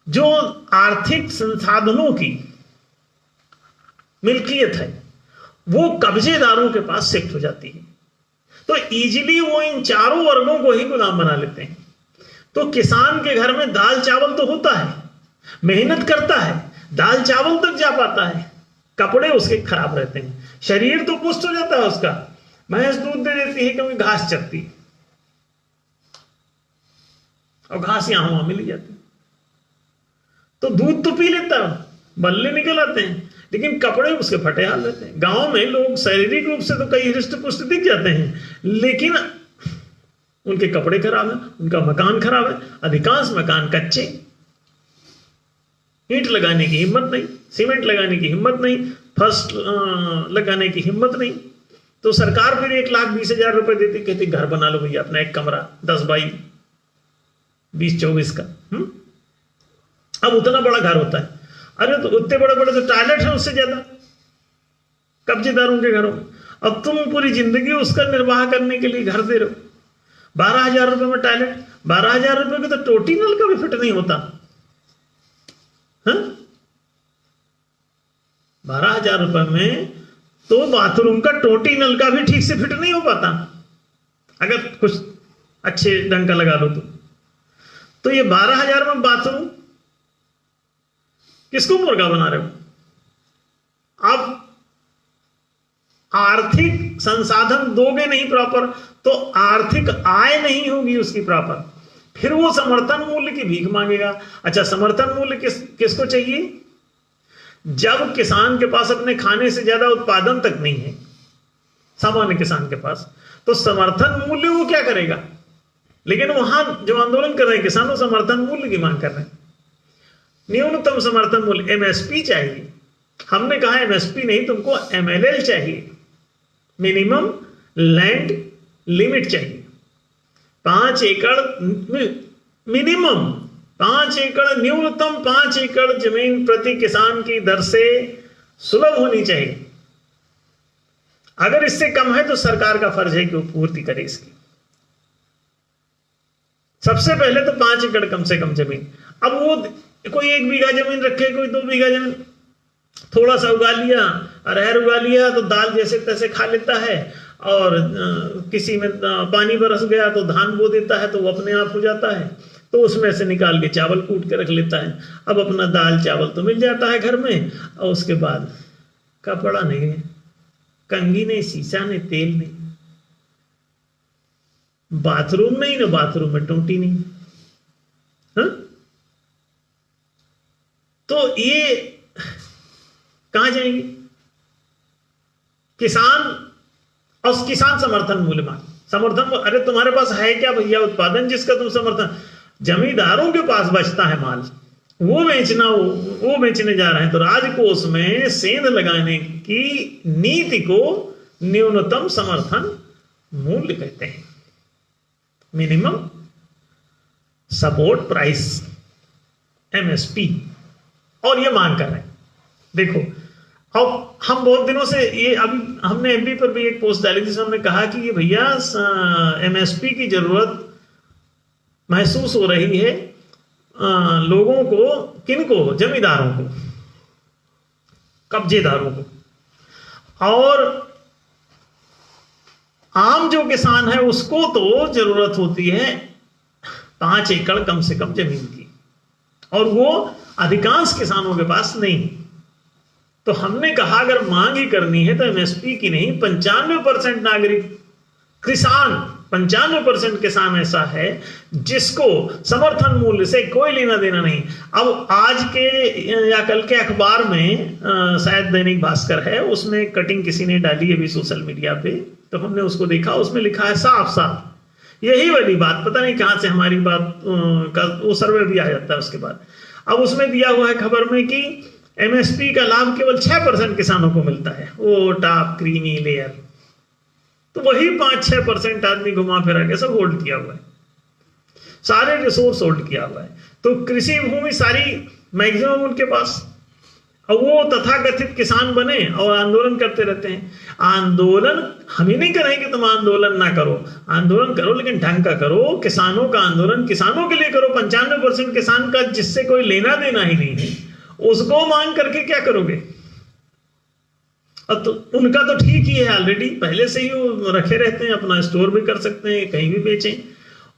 Speaker 2: जो आर्थिक संसाधनों की मिल्कियत है वो कब्जेदारों के पास शिफ्ट हो जाती है। तो इजीली वो इन चारों वर्गों को ही गुलाम बना लेते हैं। तो किसान के घर में दाल चावल तो होता है, मेहनत करता है, दाल चावल तक जा पाता है, कपड़े उसके खराब रहते हैं, शरीर तो पुष्ट हो जाता है उसका, भैंस दूध दे देती है क्योंकि घास चरती है और घास यहां वहां मिल जाती है, तो दूध तो पी लेता है, बल्ले निकल आते हैं, लेकिन कपड़े उसके फटे हाल रहते हैं। गांव में लोग शारीरिक रूप से तो कई हृष्ट पुष्ट दिख जाते हैं, लेकिन उनके कपड़े खराब हैं, उनका मकान खराब है, अधिकांश मकान कच्चे, ईंट लगाने की हिम्मत नहीं, सीमेंट लगाने की हिम्मत नहीं, फर्स्ट लगाने की हिम्मत नहीं। तो सरकार फिर 1,20,000 रुपए देती, कहती घर बना लो भैया अपना एक कमरा 10 बाई 20-24 का। अब उतना बड़ा घर होता है, अरे तो उतने बड़े बड़े तो टॉयलेट है उससे ज्यादा कब्जेदारों के घरों में। अब तुम पूरी जिंदगी उसका निर्वाह करने के लिए घर दे रहे हो, 12,000 रुपए में टॉयलेट, 12,000 रुपए में तो टोटी नल का भी फिट नहीं होता। 12,000 रुपए में तो बाथरूम का टोटी नल का भी ठीक से फिट नहीं हो पाता, अगर कुछ अच्छे ढंग का लगा लो तो ये 12,000 में बाथरूम किसको मुर्गा बना रहे हो? अब आर्थिक संसाधन दोगे नहीं प्रॉपर तो आर्थिक आय नहीं होगी उसकी प्रॉपर, फिर वो समर्थन मूल्य की भीख मांगेगा। अच्छा, समर्थन मूल्य किसको चाहिए? जब किसान के पास अपने खाने से ज्यादा उत्पादन तक नहीं है, सामान्य किसान के पास, तो समर्थन मूल्य वो क्या करेगा? लेकिन वहां जो आंदोलन कर रहे हैं किसान, वो समर्थन मूल्य की मांग कर रहे हैं, न्यूनतम समर्थन मूल्य, एमएसपी चाहिए। हमने कहा एमएसपी नहीं, तुमको एमएलएल चाहिए, मिनिमम लैंड लिमिट चाहिए। 5 एकड़ मिनिमम, 5 एकड़ न्यूनतम 5 एकड़ जमीन प्रति किसान की दर से सुलभ होनी चाहिए। अगर इससे कम है तो सरकार का फर्ज है कि वो पूर्ति करे इसकी। सबसे पहले तो 5 एकड़ कम से कम जमीन। अब वो कोई 1 बीघा जमीन रखे, कोई 2 बीघा जमीन, थोड़ा सा उगा लिया, अरहर उगा लिया तो दाल जैसे तैसे खा लेता है, और किसी में पानी बरस गया तो धान बो देता है तो वो अपने आप हो जाता है, तो उसमें से निकाल के चावल कूट के रख लेता है। अब अपना दाल चावल तो मिल जाता है घर में, और उसके बाद कपड़ा नहीं है, कंघी नहीं, शीशा नहीं, तेल नहीं, बाथरूम नहीं, ना बाथरूम में टोटी नहीं। हा? तो ये कहां जाएंगे किसान? और किसान समर्थन मूल्य मांग, समर्थन, अरे तुम्हारे पास है क्या भैया उत्पादन जिसका तुम समर्थन? जमींदारों के पास बचता है माल, वो बेचने जा रहे हैं। तो राजकोष में सेंध लगाने की नीति को न्यूनतम समर्थन मूल्य कहते हैं, मिनिमम सपोर्ट प्राइस, एमएसपी, और ये मांग कर रहे हैं। देखो, अब हम बहुत दिनों से ये, अभी हमने एमपी पर भी एक पोस्ट डाली जिसमें हमने कहा कि ये भैया एमएसपी की जरूरत महसूस हो रही है लोगों को, किनको? जमींदारों को, कब्जेदारों को, और आम जो किसान है उसको तो जरूरत होती है 5 एकड़ कम से कम जमीन की, और वो अधिकांश किसानों के पास नहीं। तो हमने कहा अगर मांग ही करनी है तो एमएसपी की नहीं, 95% नागरिक किसान, 95% किसान ऐसा है जिसको समर्थन मूल्य से कोई लेना देना नहीं। अब आज के या कल के अखबार में शायद दैनिक भास्कर है, उसमें कटिंग किसी ने डाली है भी सोशल मीडिया पे, तो हमने उसको देखा, उसमें लिखा है साफ साफ यही वाली बात पता नहीं कहां से हमारी बात का वो सर्वे भी आ जाता है उसके बाद। अब उसमें दिया हुआ है खबर में कि एमएसपी का लाभ केवल 6% किसानों को मिलता है, वो टॉप क्रीमी लेयर, तो वही 5-6% आदमी घुमा फिरा के सब होल्ड किया हुआ है, सारे रिसोर्स होल्ड किया हुआ है। तो कृषि भूमि सारी मैक्सिमम उनके पास, और वो तथाकथित किसान बने और आंदोलन करते रहते हैं। आंदोलन हम ही नहीं करें कि तुम आंदोलन ना करो, आंदोलन करो लेकिन ढंग का करो। किसानों का आंदोलन किसानों के लिए करो। 95% किसान का जिससे कोई लेना देना ही नहीं है, उसको मांग करके क्या करोगे? अब तो उनका तो ठीक ही है, ऑलरेडी पहले से ही वो रखे रहते हैं, अपना स्टोर भी कर सकते हैं, कहीं भी बेचें।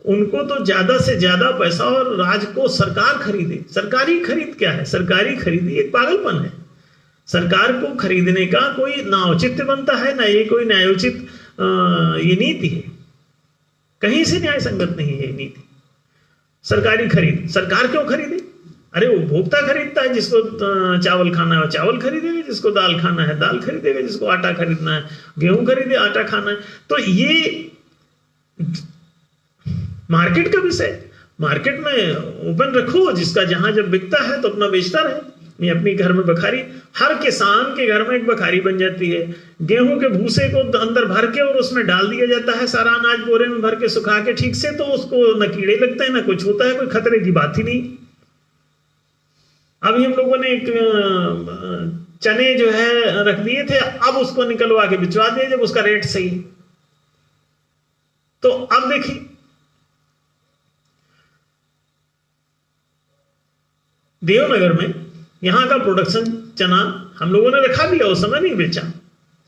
Speaker 2: उनको तो ज्यादा से ज्यादा पैसा, और राज को सरकार खरीदे। सरकारी खरीद क्या है? सरकारी खरीदी एक पागलपन है। सरकार को खरीदने का कोई ना औचित्य बनता है, ना ये कोई न्यायोचित ये नीति है, कहीं से न्याय संगत नहीं है ये नीति। सरकारी खरीद, सरकार क्यों खरीदे? अरे उपभोक्ता खरीदता है, जिसको चावल खाना है वो चावल खरीदेगा, जिसको दाल खाना है दाल खरीदेगा, जिसको आटा खरीदना है गेहूं खरीदे, आटा खाना है। तो ये मार्केट का विषय, मार्केट में ओपन रखो, जिसका जहां जब बिकता है तो अपना बेचता रहे। मैं अपनी घर में बखारी, हर किसान के घर में एक बखारी बन जाती है। गेहूं के भूसे को अंदर भर के और उसमें डाल दिया जाता है, सारा अनाज बोरे में भर के सुखा के ठीक से, तो उसको न कीड़े लगते हैं, न कुछ होता है, कोई खतरे की बात ही नहीं। अभी हम लोगों ने एक चने जो है रख दिए थे, अब उसको निकलवा के भिजवा दिए जब उसका रेट सही। तो अब देखिए, देवनगर में यहां का प्रोडक्शन चना हम लोगों ने रखा दिया, उस समय नहीं बेचा।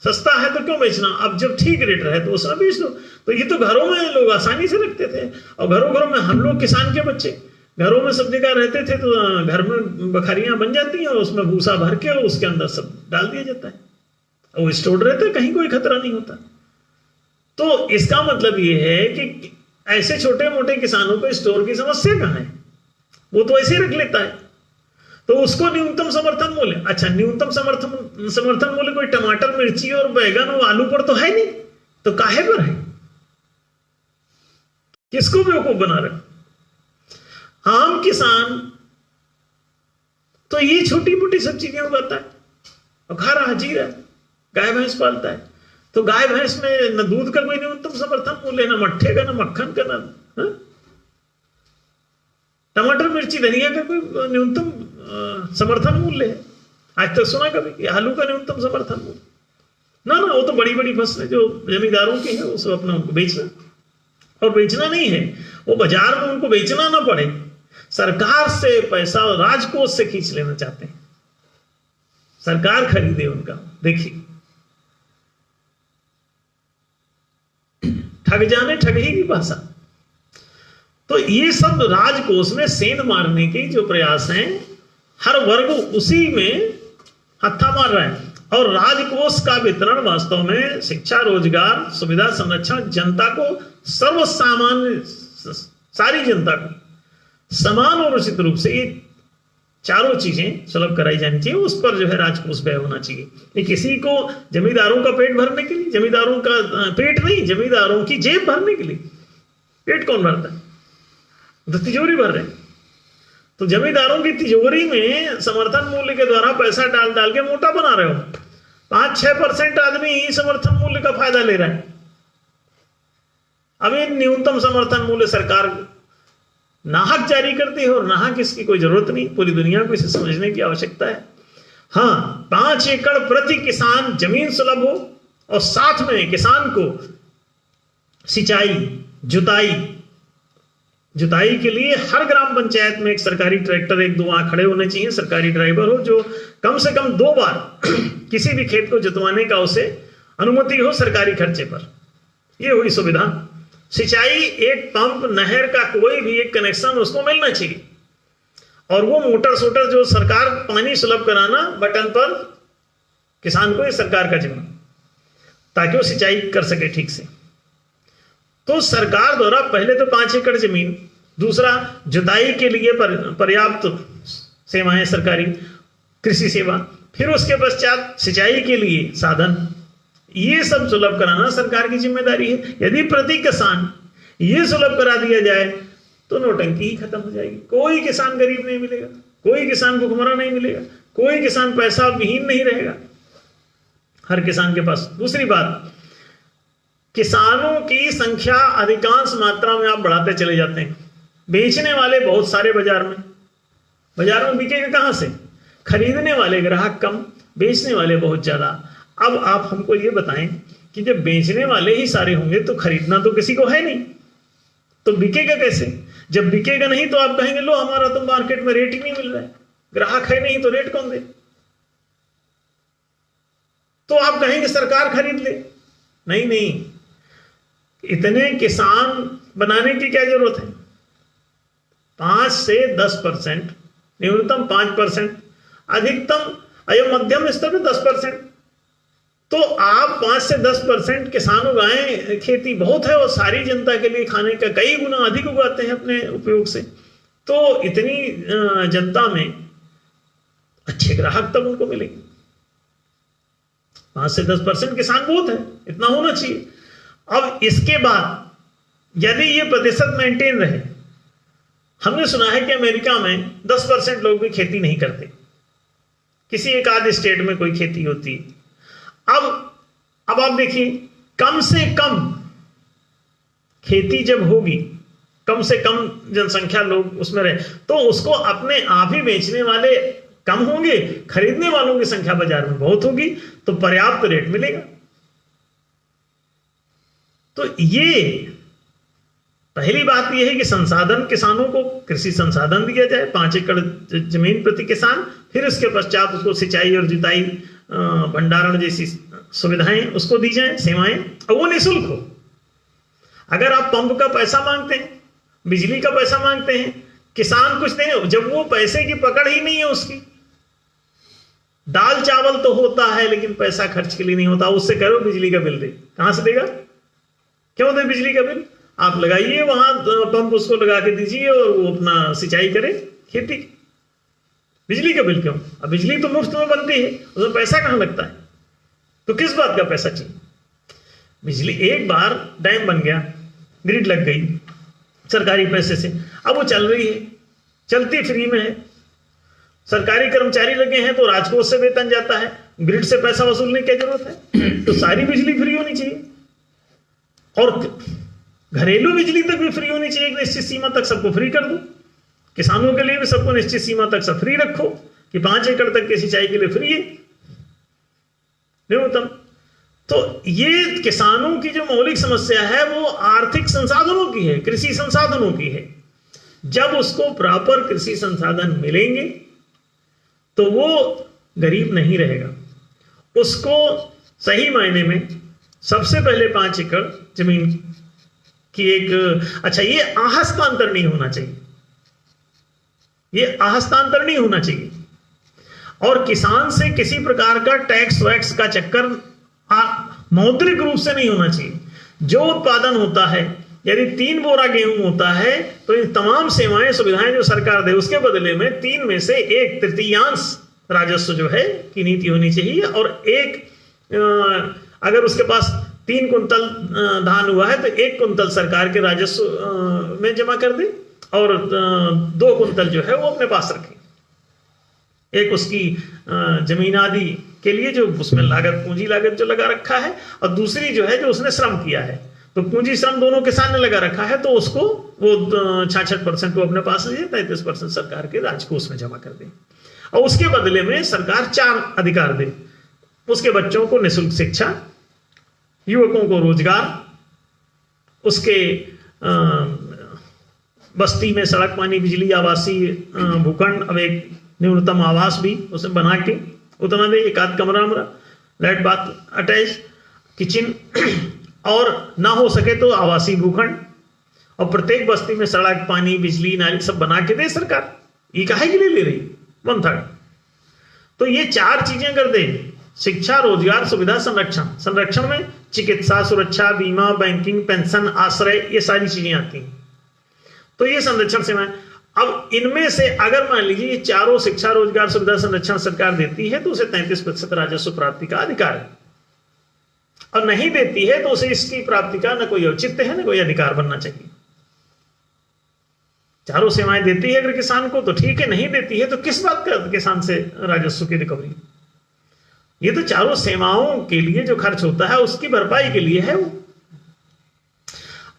Speaker 2: सस्ता है तो क्यों बेचना? अब जब ठीक रेट रहे तो उस समय बेच दो। तो ये तो घरों में लोग आसानी से रखते थे, और घरों घरों में हम लोग किसान के बच्चे घरों में सब जगह रहते थे, तो घर में बखारियां बन जाती हैं और उसमें भूसा भर के और उसके अंदर सब डाल दिया जाता है, और वो स्टोर रहता है, कहीं कोई खतरा नहीं होता। तो इसका मतलब ये है कि ऐसे छोटे मोटे किसानों को स्टोर की समस्या कहां है? वो तो ऐसे ही रख लेता है। तो उसको न्यूनतम समर्थन मूल्य, अच्छा न्यूनतम समर्थन मूल्य कोई टमाटर, मिर्ची और बैगन और आलू पर तो है नहीं, तो काहे पर है? किसको बेवकूफ बना रहे? आम किसान तो ये छोटी मोटी सब चीजें उगाता है और खा रहा, जी रहा है, गाय भैंस पालता है। तो गाय भैंस में न दूध का कोई न्यूनतम समर्थन मूल्य, न मट्ठे का, न मक्खन का, न टमाटर, मिर्ची, धनिया का कोई न्यूनतम समर्थन मूल्य है? आज तक सुना कभी? आलू का न्यूनतम समर्थन मूल्य ना, वो तो बड़ी बड़ी फसलें जो जमींदारों की है, उसको अपना उनको बेचना, और बेचना नहीं है, वो बाजार में उनको बेचना ना पड़े, सरकार से पैसा राजकोष से खींच लेना चाहते हैं, सरकार खरीदे उनका। देखिए, ठग जाने ठग ही की भाषा। तो ये सब राजकोष में सेंध मारने के जो प्रयास हैं, हर वर्ग उसी में हत्था मार रहा है। और राजकोष का वितरण वास्तव में शिक्षा, रोजगार, सुविधा, संरक्षण, जनता को सर्वसामान्य, सारी जनता को समान और उचित रूप से ये चारों चीजें सुलभ कराई जानी चाहिए। उस पर जो है राजकोष व्यय होना चाहिए। ये किसी को जमींदारों का पेट भरने के लिए, जमींदारों का पेट नहीं, जमींदारों की जेब भरने के लिए। पेट कौन भरता है? तो तिजोरी भर रहे हैं। तो जमींदारों की तिजोरी में समर्थन मूल्य के द्वारा पैसा डाल डाल के मोटा बना रहे हो। 5-6% आदमी ही समर्थन मूल्य का फायदा ले रहा है। अभी न्यूनतम समर्थन मूल्य सरकार नाहक जारी करती है, और नाहक इसकी कोई जरूरत नहीं, पूरी दुनिया को इसे समझने की आवश्यकता है। हाँ, 5 एकड़ प्रति किसान जमीन सुलभ हो, और साथ में किसान को सिंचाई, जुताई के लिए हर ग्राम पंचायत में एक सरकारी ट्रैक्टर, 1-2 वहां खड़े होने चाहिए, सरकारी ड्राइवर हो जो कम से कम 2 बार किसी भी खेत को जुतवाने का उसे अनुमति हो सरकारी खर्चे पर। यह हुई सुविधा। सिंचाई, एक पंप, नहर का कोई भी एक कनेक्शन उसको मिलना चाहिए, और वो मोटर सोटर जो सरकार पानी सुलभ कराना बटन पर, किसान को ये सरकार का जिम्मा, ताकि वो सिंचाई कर सके ठीक से। तो सरकार द्वारा पहले तो 5 एकड़ जमीन, दूसरा जुताई के लिए पर्याप्त सेवाएं, सरकारी कृषि सेवा, फिर उसके पश्चात सिंचाई के लिए साधन, ये सब सुलभ कराना सरकार की जिम्मेदारी है। यदि प्रति किसान ये सुलभ करा दिया जाए तो नौटंकी ही खत्म हो जाएगी। कोई किसान गरीब नहीं मिलेगा, कोई किसान भुखमरा नहीं मिलेगा, कोई किसान पैसा विहीन नहीं रहेगा, हर किसान के पास। दूसरी बात, किसानों की संख्या अधिकांश मात्रा में आप बढ़ाते चले जाते हैं, बेचने वाले बहुत सारे बाजार में बिकेगा कहां से? खरीदने वाले ग्राहक कम, बेचने वाले बहुत ज्यादा। अब आप हमको ये बताएं कि जब बेचने वाले ही सारे होंगे तो खरीदना तो किसी को है नहीं, तो बिकेगा कैसे? जब बिकेगा नहीं तो आप कहेंगे लो हमारा तो मार्केट में रेट ही नहीं मिल रहा है, ग्राहक है नहीं तो रेट कौन दे? तो आप कहेंगे सरकार खरीद ले। नहीं, इतने किसान बनाने की क्या जरूरत है? 5 से 10%, न्यूनतम 5%, अधिकतम मध्यम स्तर पे 10%। तो आप 5 से 10% किसान उगाएं, खेती बहुत है और सारी जनता के लिए खाने का कई गुना अधिक उगाते हैं अपने उपयोग से, तो इतनी जनता में अच्छे ग्राहक तब उनको मिलेंगे। 5 से 10% किसान बहुत है, इतना होना चाहिए। अब इसके बाद यदि ये प्रतिशत मेंटेन रहे, हमने सुना है कि अमेरिका में 10% लोग भी खेती नहीं करते, किसी एक आध स्टेट में कोई खेती होती है। अब आप देखिए, कम से कम खेती जब होगी, कम से कम जनसंख्या लोग उसमें रहे, तो उसको अपने आप ही बेचने वाले कम होंगे, खरीदने वालों की संख्या बाजार में बहुत होगी, तो पर्याप्त रेट मिलेगा। तो ये पहली बात यह है कि संसाधन, किसानों को कृषि संसाधन दिया जाए, 5 एकड़ जमीन प्रति किसान, फिर उसके पश्चात उसको सिंचाई और जुताई, भंडारण जैसी सुविधाएं उसको दी जाए, सेवाएं, और वो निःशुल्क हो। अगर आप पंप का पैसा मांगते हैं, बिजली का पैसा मांगते हैं, किसान कुछ नहीं, जब वो पैसे की पकड़ ही नहीं है उसकी, दाल चावल तो होता है लेकिन पैसा खर्च के लिए नहीं होता, उससे करो बिजली का बिल दे, कहां से देगा? क्यों दे बिजली का बिल? आप लगाइए वहां पंप, उसको लगा के दीजिए और वो अपना सिंचाई करे खेती। बिजली का बिल क्यों? अब बिजली तो मुफ्त में बनती है, उसमें पैसा कहां लगता है? तो किस बात का पैसा चाहिए? बिजली एक बार डैम बन गया, ग्रिड लग गई सरकारी पैसे से, अब वो चल रही है, चलती फ्री में है, सरकारी कर्मचारी लगे हैं तो राजकोष से वेतन जाता है, ग्रिड से पैसा वसूलने की जरूरत है? तो सारी बिजली फ्री होनी चाहिए, और घरेलू बिजली तक भी फ्री होनी चाहिए, एक निश्चित सीमा तक सबको फ्री कर दो। किसानों के लिए भी सबको निश्चित सीमा तक सब फ्री रखो कि 5 एकड़ तक की सिंचाई के लिए फ्री है न्यूनतम। तो ये किसानों की जो मौलिक समस्या है वो आर्थिक संसाधनों की है, कृषि संसाधनों की है। जब उसको प्रॉपर कृषि संसाधन मिलेंगे तो वो गरीब नहीं रहेगा। उसको सही मायने में सबसे पहले 5 एकड़ जमीन की एक, अच्छा ये आहस्तांतर नहीं होना चाहिए, ये आहस्तांतर नहीं होना चाहिए, और किसान से किसी प्रकार का टैक्स वैक्स का चक्कर मौद्रिक रूप से नहीं होना चाहिए। जो उत्पादन होता है, यदि 3 बोरा गेहूं होता है तो इन तमाम सेवाएं सुविधाएं जो सरकार दे, उसके बदले में 3 में से 1/3 राजस्व जो है की नीति होनी चाहिए, और अगर उसके पास 3 कुंतल धान हुआ है तो 1 कुंतल सरकार के राजस्व में जमा कर दे, और 2 कुंतल जो है वो अपने पास रखें। एक उसकी जमीन आदि के लिए जो उसमें लागत, पूंजी लागत जो लगा रखा है, और दूसरी जो है जो उसने श्रम किया है, तो पूंजी श्रम दोनों किसान ने लगा रखा है, तो उसको वो 66% को अपने पास लीजिए, 33% सरकार के राजकोष में जमा कर दे, और उसके बदले में सरकार 4 अधिकार दे। उसके बच्चों को निःशुल्क शिक्षा, युवकों को रोजगार, उसके बस्ती में सड़क, पानी, बिजली, आवासीय भूखंड, अब एक न्यूनतम आवास भी उसे बना के उतना दे, एक आध कमरा, लाइट बाथ अटैच किचन, और ना हो सके तो आवासीय भूखंड, और प्रत्येक बस्ती में सड़क, पानी, बिजली, नाली सब बना के दे सरकार। ये काहे के लिए ले रही? 1/3। तो ये 4 चीजें अगर दे, शिक्षा, रोजगार, सुविधा, संरक्षण में चिकित्सा, सुरक्षा, बीमा, बैंकिंग, पेंशन, आश्रय, ये सारी चीजें आती हैं। तो ये संरक्षण सेवाएं। अब इनमें से अगर मान लीजिए ये चारों, शिक्षा, रोजगार, सुविधा, संरक्षण सरकार देती है तो उसे 33% राजस्व प्राप्ति का अधिकार है, और नहीं देती है तो उसे इसकी प्राप्ति का न कोई औचित्य है न कोई अधिकार बनना चाहिए। चारों सेवाएं देती है अगर किसान को तो ठीक है, नहीं देती है तो किस बात का किसान से राजस्व की रिकवरी? ये तो चारों सेवाओं के लिए जो खर्च होता है उसकी भरपाई के लिए है वो।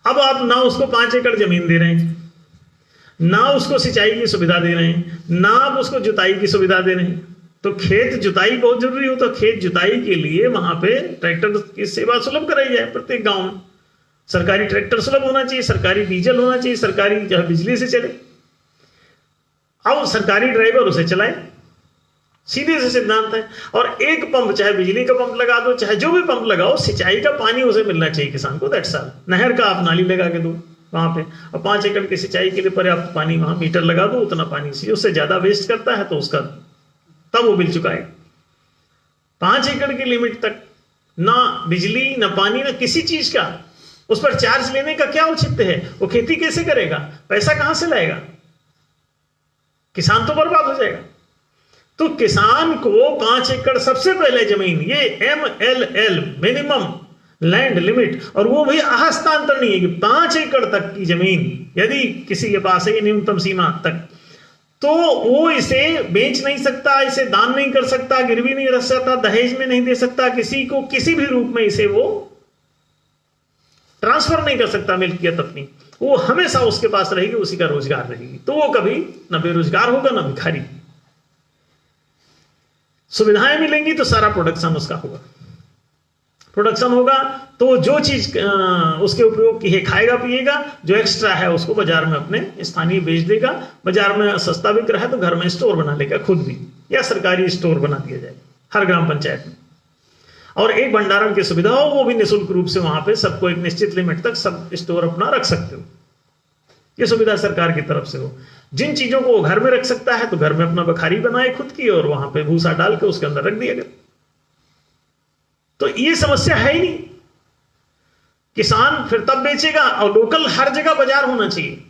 Speaker 2: अब आप ना उसको 5 एकड़ जमीन दे रहे हैं, ना उसको सिंचाई की सुविधा दे रहे हैं, ना आप उसको जुताई की सुविधा दे रहे हैं। तो खेत जुताई बहुत जरूरी हो, तो खेत जुताई के लिए वहां पे ट्रैक्टर की सेवा सुलभ कराई जाए प्रत्येक गांव में। सरकारी ट्रैक्टर सुलभ होना चाहिए, सरकारी डीजल होना चाहिए, सरकारी जो है बिजली से चले। अब सरकारी ड्राइवर उसे चलाए, सीधे से सिद्धांत है। और एक पंप, चाहे बिजली का पंप लगा दो, चाहे जो भी पंप लगाओ, सिंचाई का पानी उसे मिलना चाहिए किसान को। That's all. नहर का आप नाली लगा के दो वहां पे, और 5 एकड़ की सिंचाई के लिए पर्याप्त पानी वहां मीटर लगा दो, उतना पानी चाहिए। उससे ज्यादा वेस्ट करता है तो उसका तब वो बिल चुकाएगा। 5 एकड़ की लिमिट तक ना बिजली, ना पानी, ना किसी चीज का उस पर चार्ज लेने का क्या औचित्य है? वो खेती कैसे करेगा? पैसा कहां से लाएगा? किसान तो बर्बाद हो जाएगा। तो किसान को 5 एकड़ सबसे पहले जमीन, ये MLL मिनिमम लैंड लिमिट, और वो भी हस्तांतर नहीं है कि 5 एकड़ तक की जमीन यदि किसी के पास है, न्यूनतम सीमा तक, तो वो इसे बेच नहीं सकता, इसे दान नहीं कर सकता, गिरवी नहीं रख सकता, दहेज में नहीं दे सकता, किसी को किसी भी रूप में इसे वो ट्रांसफर नहीं कर सकता मिल्कियत अपनी। वो हमेशा उसके पास रहेगी, उसी का रोजगार रहेगी। तो वो कभी न बेरोजगार होगा न भिखारी। सुविधाएं मिलेंगी तो सारा प्रोडक्शन उसका होगा। प्रोडक्शन होगा तो जो चीज उसके उपयोग की है खाएगा पिएगा, जो एक्स्ट्रा है उसको बाजार में अपने स्थानीय बेच देगा। बाजार में सस्ता बिक रहा है तो घर में स्टोर बना लेगा खुद भी, या सरकारी स्टोर बना दिया जाए हर ग्राम पंचायत में। और एक भंडारण की सुविधा हो, वो भी निःशुल्क रूप से वहां पे सबको एक निश्चित लिमिट तक सब स्टोर अपना रख सकते हो। ये सुविधा सरकार की तरफ से हो। जिन चीजों को वो घर में रख सकता है तो घर में अपना बखारी बनाए खुद की, और वहां पे भूसा डाल के उसके अंदर रख दिया गया। तो ये समस्या है ही नहीं। किसान फिर तब बेचेगा। और लोकल हर जगह बाजार होना चाहिए।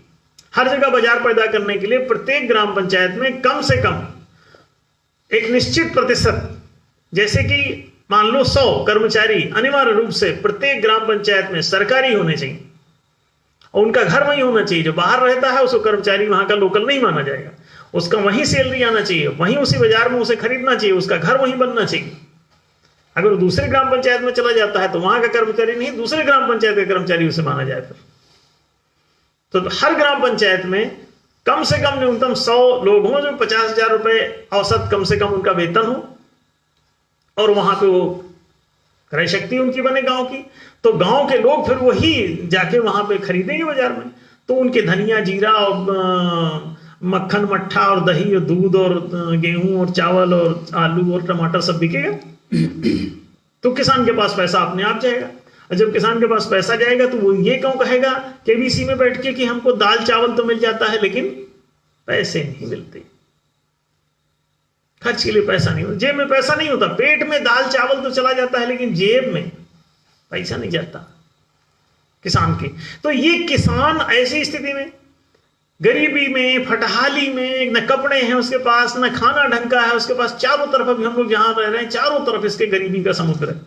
Speaker 2: हर जगह बाजार पैदा करने के लिए प्रत्येक ग्राम पंचायत में कम से कम एक निश्चित प्रतिशत, जैसे कि मान लो 100 कर्मचारी अनिवार्य रूप से प्रत्येक ग्राम पंचायत में सरकारी होने चाहिए, और उनका घर वहीं होना चाहिए। जो बाहर रहता है उसको कर्मचारी वहां का लोकल नहीं माना जाएगा, उसका वहीं सैलरी आना चाहिए, वहीं उसी बाजार में उसे खरीदना चाहिए, उसका घर वहीं बनना चाहिए। अगर दूसरे ग्राम पंचायत में चला जाता है तो वहां का कर्मचारी नहीं, दूसरे ग्राम पंचायत का कर्मचारी उसे माना जाए। फिर तो हर ग्राम पंचायत में कम से कम न्यूनतम 100 लोग हों जो 50,000 रुपए औसत कम से कम उनका वेतन हो, और वहां पे वो क्रय शक्ति उनकी बने गांव की। तो गांव के लोग फिर वही जाके वहां पे खरीदेंगे बाजार में। तो उनके धनिया जीरा और मक्खन मट्ठा और दही और दूध और गेहूं और चावल और आलू और टमाटर सब बिकेगा। तो किसान के पास पैसा अपने आप जाएगा। और जब किसान के पास पैसा जाएगा तो वो ये क्यों कहेगा केबीसी में बैठ के कि हमको दाल चावल तो मिल जाता है लेकिन पैसे नहीं मिलते, खर्च के लिए पैसा नहीं होता, जेब में पैसा नहीं होता। पेट में दाल चावल तो चला जाता है लेकिन जेब में पैसा नहीं जाता किसान के। तो ये किसान ऐसी स्थिति में, गरीबी में, फटहाली में, न कपड़े हैं उसके पास, न खाना ढंग का है उसके पास, चारों तरफ अभी हम लोग जहां रह रहे हैं चारों तरफ इसके गरीबी का समुद्र है।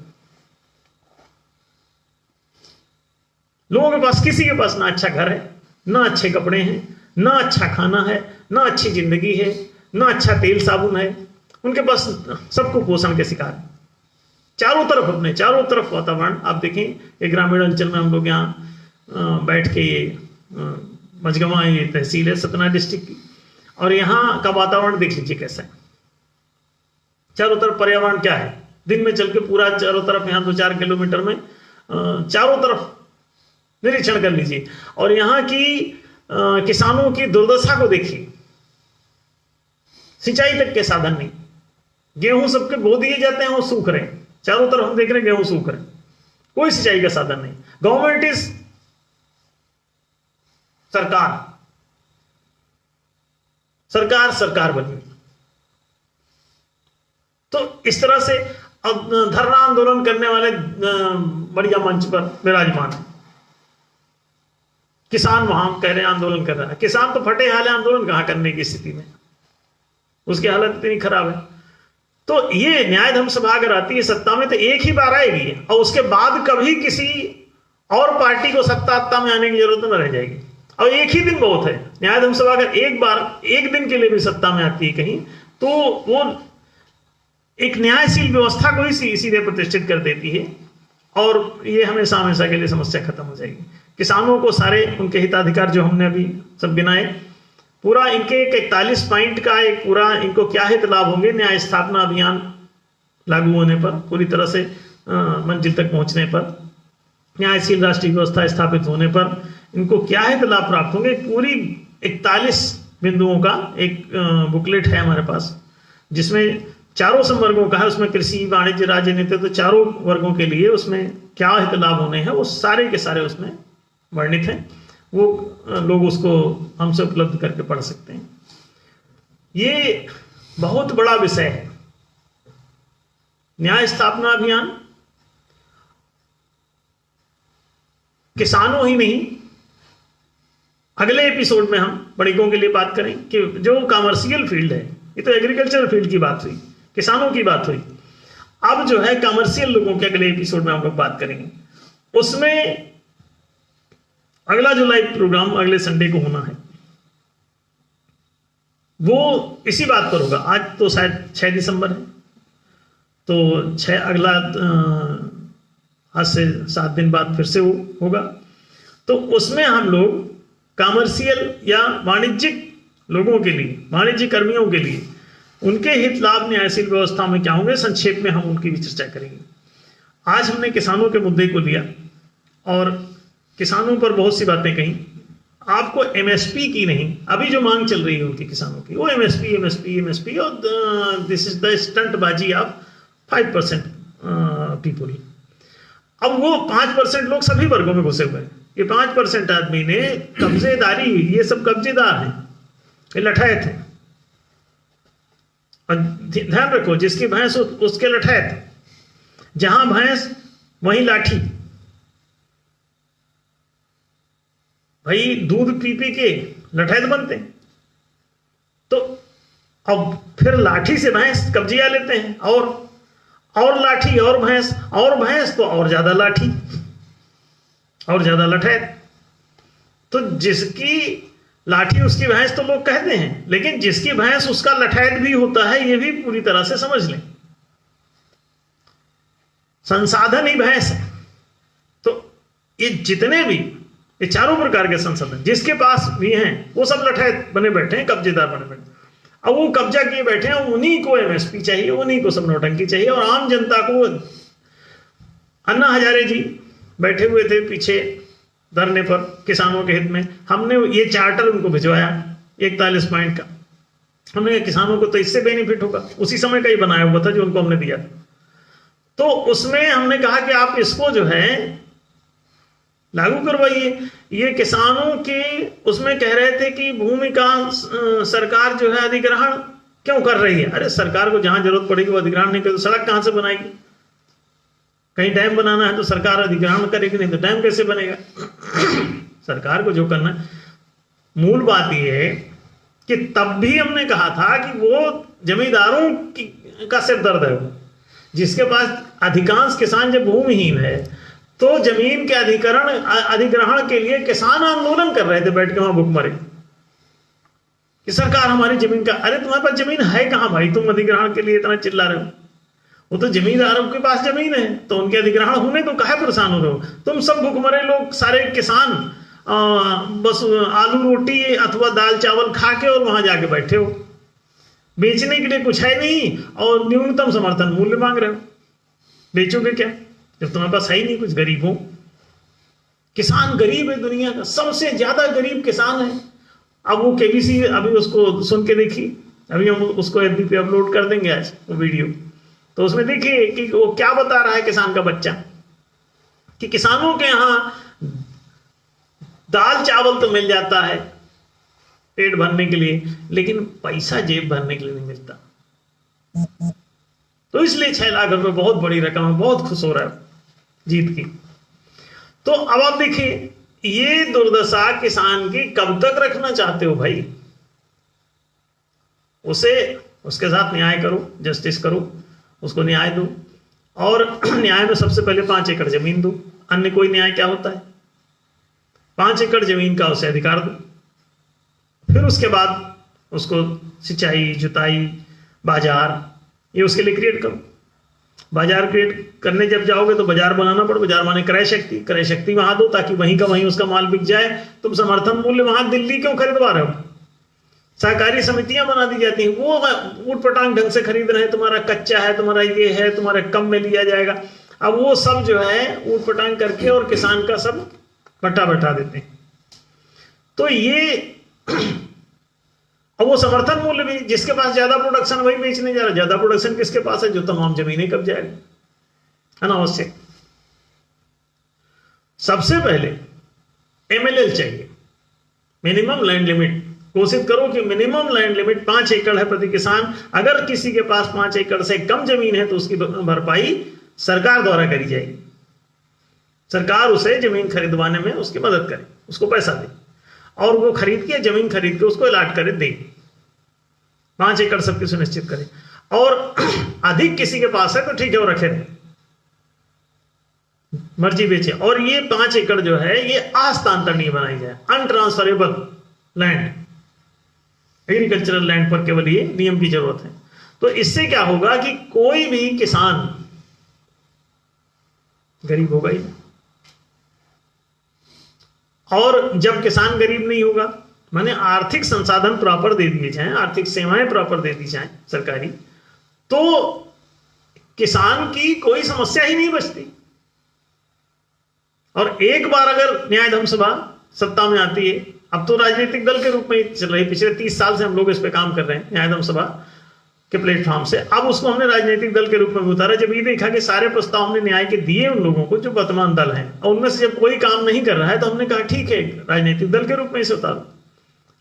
Speaker 2: लोगों के पास, किसी के पास ना अच्छा घर है, ना अच्छे कपड़े हैं, ना अच्छा खाना है, ना अच्छी जिंदगी है, ना अच्छा तेल साबुन है। उनके पास सबको पोषण के शिकार है। चारों तरफ, अपने चारों तरफ वातावरण आप देखें। ये ग्रामीण अंचल में हम लोग यहाँ बैठ के, ये मझगवा ये तहसील है सतना डिस्ट्रिक्ट की, और यहाँ का वातावरण देख लीजिए कैसा है। चारों तरफ पर्यावरण क्या है, दिन में चल के पूरा चारों तरफ यहाँ 2-4 किलोमीटर में चारों तरफ निरीक्षण कर लीजिए। और यहाँ की किसानों की दुर्दशा को देखिए। सिंचाई तक के साधन नहीं, गेहूं सबके बो दिए जाते हैं, वो सूख रहे हैं। चारों तरफ हम देख रहे हैं गेहूं सूख रहे हैं, कोई सिंचाई का साधन नहीं। गवर्नमेंट इज सरकार बनी। तो इस तरह से अब धरना आंदोलन करने वाले बढ़िया मंच पर विराजमान है। किसान वहां कह रहे हैं आंदोलन कर रहा है, किसान तो फटे हाल है, आंदोलन कहां करने की स्थिति में, उसकी हालत इतनी खराब है। तो ये न्याय धर्म सभा अगर आती है सत्ता में तो एक ही बार आएगी, और उसके बाद कभी किसी और पार्टी को सत्ता में आने की जरूरत न रह जाएगी। और एक ही दिन बहुत है। न्याय सभा अगर एक बार एक दिन के लिए भी सत्ता में आती है कहीं, तो वो एक न्यायशील व्यवस्था को ही सीधे प्रतिष्ठित कर देती है, और ये हमेशा हमेशा के लिए समस्या खत्म हो जाएगी। किसानों को सारे उनके हिताधिकार जो हमने अभी सब गिनाए, पूरा इनके 41 पॉइंट का एक पूरा इनको क्या हित लाभ होंगे न्याय स्थापना अभियान लागू होने पर, पूरी तरह से मंजिल तक पहुंचने पर, न्यायशील राष्ट्रीय व्यवस्था स्थापित होने पर इनको क्या हित लाभ प्राप्त होंगे। पूरी 41 बिंदुओं का एक बुकलेट है हमारे पास, जिसमें चारों संवर्गों का है। उसमें कृषि, वाणिज्य, राजनीति, तो चारों वर्गों के लिए उसमें क्या हित लाभ होने हैं वो सारे के सारे उसमें वर्णित हैं। वो लोग उसको हमसे उपलब्ध करके पढ़ सकते हैं। ये बहुत बड़ा विषय है न्याय स्थापना अभियान। किसानों ही नहीं, अगले एपिसोड में हम वणिकों के लिए बात करें कि जो कमर्शियल फील्ड है, ये तो एग्रीकल्चर फील्ड की बात हुई, किसानों की बात हुई। अब जो है कमर्शियल लोगों के अगले एपिसोड में हम लोग बात करेंगे। उसमें अगला जो लाइव प्रोग्राम अगले संडे को होना है वो इसी बात पर होगा। आज तो शायद 6 दिसंबर है, तो 6 अगला आज से 7 दिन बाद फिर से वो होगा। तो उसमें हम लोग कमर्शियल या वाणिज्यिक लोगों के लिए, वाणिज्य कर्मियों के लिए उनके हित लाभ न्यायशील व्यवस्था में क्या होंगे, संक्षेप में हम उनकी भी चर्चा करेंगे। आज हमने किसानों के मुद्दे को लिया और किसानों पर बहुत सी बातें कही। आपको एमएसपी की नहीं, अभी जो मांग चल रही है उनकी किसानों की, वो एमएसपी और दिस इज द स्टंट बाजी ऑफ 5% पीपुल। अब वो 5% लोग सभी वर्गों में घुसे हुए हैं। ये 5% आदमी ने कब्जेदारी, ये सब कब्जेदार हैं, ये लठैत हैं। और ध्यान रखो, जिसकी भैंस उसके लठैत, जहां भैंस वहीं लाठी। भाई दूध पी पी के लठैत बनते हैं, तो अब फिर लाठी से भैंस कब्जिया लेते हैं, और लाठी और भैंस तो और ज्यादा लाठी और ज्यादा लठैत। तो जिसकी लाठी उसकी भैंस तो लोग कहते हैं, लेकिन जिसकी भैंस उसका लठैत भी होता है, ये भी पूरी तरह से समझ लें। संसाधन ही भैंस है। तो ये जितने भी ये चारों प्रकार के संसाधन जिसके पास भी हैं, वो सब लठैत बने बैठे हैं, कब्जेदार बने बैठे हैं। अब वो कब्जा किए बैठे हैं, उन्हीं को एमएसपी चाहिए, उन्हीं को सब नौटंकी चाहिए। और आम जनता को, अन्ना हजारे जी बैठे हुए थे पीछे धरने पर किसानों के हित में। हमने ये चार्टर उनको भिजवाया 41 पॉइंट का। हमने कहा किसानों को तो इससे बेनिफिट होगा, उसी समय का ही बनाया हुआ था जो उनको हमने दिया। तो उसमें हमने कहा कि आप इसको जो है लागू करवाइए। ये किसानों के उसमें कह रहे थे कि भूमि का सरकार जो है अधिग्रहण क्यों कर रही है। अरे सरकार को जहां जरूरत पड़ेगी वो अधिग्रहण नहीं करे तो सड़क कहां से बनाएगी? कहीं डैम बनाना है तो सरकार अधिग्रहण करेगी, नहीं तो डैम कैसे बनेगा? सरकार को जो करना है। मूल बात यह है कि तब भी हमने कहा था कि वो जमींदारों का सिर दर्द है, वो जिसके पास अधिकांश किसान जब भूमिहीन है तो जमीन के अधिग्रहण के लिए किसान आंदोलन कर रहे थे बैठ के वहां भूखमरे कि सरकार हमारी जमीन का। अरे तुम्हारे पास जमीन है कहां भाई, तुम अधिग्रहण के लिए इतना चिल्ला रहे हो? वो तो जमींदारों के पास जमीन है, तो उनके अधिग्रहण होने तो काहे परेशान हो रहे हो? तुम सब भूखमरे लोग, सारे किसान बस आलू रोटी अथवा दाल चावल खा के और वहां जाके बैठे हो। बेचने के लिए कुछ है नहीं और न्यूनतम समर्थन मूल्य मांग रहे हो। बेचोगे क्या जब तुम्हारे पास है ही नहीं कुछ? गरीब हो, किसान गरीब है, दुनिया का सबसे ज्यादा गरीब किसान है। अब वो केबीसी अभी उसको सुन के देखी, अभी हम उसको एफबी पे अपलोड कर देंगे आज वो वीडियो। तो उसमें देखिए कि वो क्या बता रहा है किसान का बच्चा, कि किसानों के यहाँ दाल चावल तो मिल जाता है पेट भरने के लिए, लेकिन पैसा जेब भरने के लिए नहीं मिलता। तो इसलिए 6 लाख रुपए बहुत बड़ी रकम है, बहुत खुश हो रहा है जीत की। तो अब आप देखिए, ये दुर्दशा किसान की कब तक रखना चाहते हो भाई? उसके साथ न्याय करो, जस्टिस करो, उसको न्याय दो। और न्याय में सबसे पहले 5 एकड़ जमीन दो। अन्य कोई न्याय क्या होता है? 5 एकड़ जमीन का उसे अधिकार दो, फिर उसके बाद उसको सिंचाई, जुताई, बाजार, ये उसके लिए क्रिएट करो। बाजार क्रिएट करने जब जाओगे तो बाजार बनाना पड़े, बाजार माने क्रय शक्ति, क्रय शक्ति वहां दो ताकि वहीं का वहीं उसका माल बिक जाए। तुम समर्थन मूल्य वहां दिल्ली क्यों खरीदवा रहे हो? सहकारी समितियां बना दी जाती हैं, वो ऊटपटांग ढंग से खरीद रहे हैं, तुम्हारा कच्चा है, तुम्हारा ये है, तुम्हारे कम में लिया जाएगा। अब वो सब जो है ऊटपटांग करके और किसान का सब बटा बटा देते हैं। तो ये अब वो समर्थन मूल्य भी, जिसके पास ज्यादा प्रोडक्शन वही बेचने जा रहा है। ज्यादा प्रोडक्शन किसके पास है? जो तमाम जमीनें कब जाएगी, अनावश्यक। सबसे पहले MLL चाहिए, मिनिमम लैंड लिमिट। कोशिश करो कि मिनिमम लैंड लिमिट 5 एकड़ है प्रति किसान। अगर किसी के पास 5 एकड़ से कम जमीन है तो उसकी भरपाई सरकार द्वारा करी जाएगी। सरकार उसे जमीन खरीदवाने में उसकी मदद करे, उसको पैसा दे, और वो खरीद के, जमीन खरीद के उसको अलॉट करे, दे। 5 एकड़ सबकी सुनिश्चित करे। और अधिक किसी के पास है तो ठीक है, वो रखे रहे, मर्जी बेचे। और ये 5 एकड़ जो है ये अहस्तांतरणीय बनाई जाए, अनट्रांसफरेबल लैंड, एग्रीकल्चरल लैंड पर केवल ये नियम की जरूरत है। तो इससे क्या होगा कि कोई भी किसान गरीब होगा ही नहीं। और जब किसान गरीब नहीं होगा, माने आर्थिक संसाधन प्रॉपर दे दिए जाएं, आर्थिक सेवाएं प्रॉपर दे दी जाएं सरकारी, तो किसान की कोई समस्या ही नहीं बचती। और एक बार अगर न्याय धर्म सभा सत्ता में आती है, अब तो राजनीतिक दल के रूप में चल रही, पिछले 30 साल से हम लोग इस पे काम कर रहे हैं न्याय धर्म सभा के प्लेटफॉर्म से। अब उसको हमने राजनीतिक दल के रूप में उतारा। जब ये देखा कि सारे प्रस्ताव हमने न्याय के दिए उन लोगों को जो वर्तमान दल हैं, और उनमें से जब कोई काम नहीं कर रहा है तो हमने कहा ठीक है, राजनीतिक दल के रूप में इसे उतारो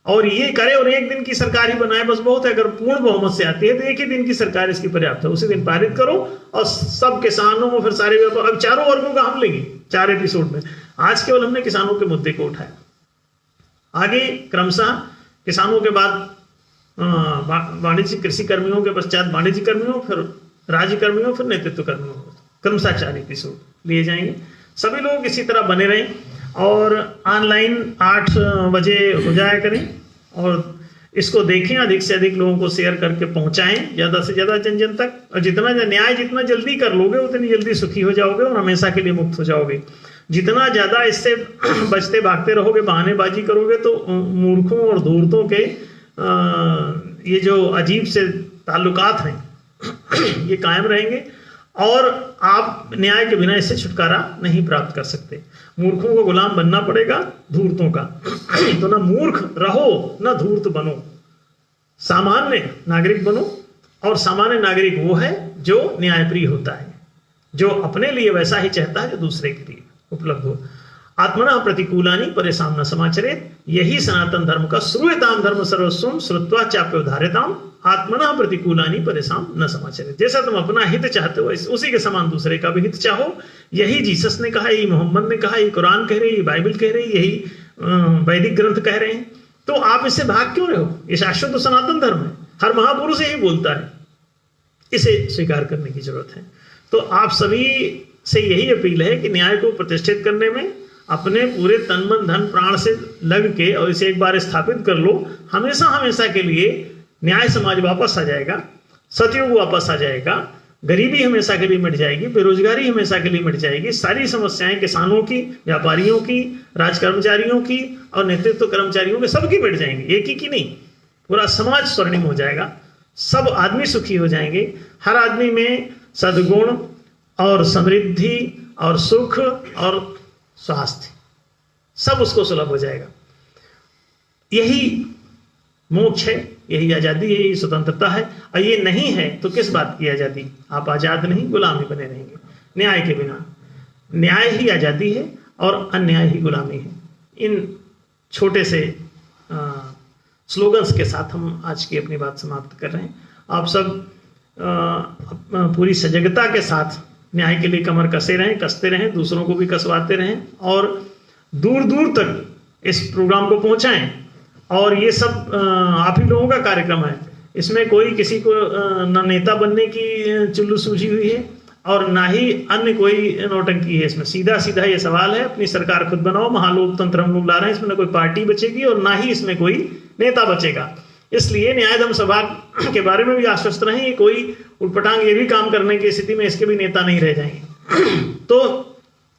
Speaker 2: और ये करे, और एक दिन की सरकार ही बनाए, बस बहुत है। अगर पूर्ण बहुमत से आती है तो एक ही दिन की सरकार इसकी पर्याप्त है, उसी दिन पारित करो और सब किसानों को, फिर सारे व्यापार, अब चारों वर्गों का हम लेंगे 4 एपिसोड में। आज केवल हमने किसानों के मुद्दे को उठाया। आगे क्रमशः किसानों के बाद वाणिज्य कृषि कर्मियों के पश्चात वाणिज्य कर्मियों, फिर राज्य कर्मियों, फिर नेतृत्व कर्मियों, क्रमशः 4 एपिसोड लिए जाएंगे। सभी लोग इसी तरह बने रहें और ऑनलाइन 8 बजे हो जाया करें, और इसको देखें, अधिक से अधिक लोगों को शेयर करके पहुंचाएं ज़्यादा से ज़्यादा जन तक। और जितना न्याय जितना जल्दी कर लोगे उतनी जल्दी सुखी हो जाओगे और हमेशा के लिए मुक्त हो जाओगे। जितना ज़्यादा इससे बचते भागते रहोगे, बहानेबाजी करोगे, तो मूर्खों और धूर्तों के ये जो अजीब से ताल्लुकात हैं ये कायम रहेंगे और आप न्याय के बिना इससे छुटकारा नहीं प्राप्त कर सकते। मूर्खों को गुलाम बनना पड़ेगा धूर्तों का। तो ना मूर्ख रहो ना धूर्त बनो, सामान्य नागरिक बनो। और सामान्य नागरिक वो है जो न्यायप्रिय होता है, जो अपने लिए वैसा ही चाहता है जो दूसरे के लिए उपलब्ध हो। आत्मना प्रतिकूलानि परेशान न समाचरेत, यही सनातन धर्म का श्रूयताम धर्म सर्वस्वम श्रुत्वा चाप्योधार्यताम आत्मना प्रतिकूलानि परेशान न समाचरेत। जैसा तुम अपना हित चाहते हो उसी के समान दूसरे का भी हित चाहो। यही जीसस ने कहा, यही मोहम्मद ने कहा, यही कुरान कह रही, यही बाइबल कह रही, यही वैदिक ग्रंथ कह रहे हैं। तो आप इससे भाग क्यों रहे हो? ये शाश्वत तो सनातन धर्म है, हर महापुरुष यही बोलता है, इसे स्वीकार करने की जरूरत है। तो आप सभी से यही अपील है कि न्याय को प्रतिष्ठित करने में अपने पूरे तन मन धन प्राण से लग के और इसे एक बार स्थापित कर लो। हमेशा हमेशा के लिए न्याय समाज वापस आ जाएगा, सतयुग वापस आ जाएगा, गरीबी हमेशा के लिए मिट जाएगी, बेरोजगारी हमेशा के लिए मिट जाएगी, सारी समस्याएं किसानों की, व्यापारियों की, राज कर्मचारियों की और नेतृत्व कर्मचारियों के सबकी मिट जाएंगी। एक ही की नहीं, पूरा समाज स्वर्णिम हो जाएगा, सब आदमी सुखी हो जाएंगे। हर आदमी में सद्गुण और समृद्धि और सुख और स्वास्थ्य सब उसको सुलभ हो जाएगा। यही मोक्ष है, यही आजादी है, यही स्वतंत्रता है। और ये नहीं है तो किस बात की आजादी? आप आजाद नहीं, गुलाम ही बने रहेंगे न्याय के बिना। न्याय ही आजादी है और अन्याय ही गुलामी है। इन छोटे से स्लोगन्स के साथ हम आज की अपनी बात समाप्त कर रहे हैं। आप सब पूरी सजगता के साथ न्याय के लिए कमर कसे रहें, कसते रहें, दूसरों को भी कसवाते रहें और दूर दूर तक इस प्रोग्राम को पहुंचाएं। और ये सब आप ही लोगों का कार्यक्रम है, इसमें कोई किसी को न नेता बनने की चुल्लू सूझी हुई है, और ना ही अन्य कोई नौटंकी है इसमें। सीधा सीधा ये सवाल है, अपनी सरकार खुद बनाओ, महालोकतंत्र हम लोग ला रहे हैं, इसमें ना कोई पार्टी बचेगी और ना ही इसमें कोई नेता बचेगा। इसलिए न्यायदम सभा के बारे में भी आश्वस्त रहें, ये कोई उटपटांग ये भी काम करने की स्थिति में इसके भी नेता नहीं रह जाएंगे। तो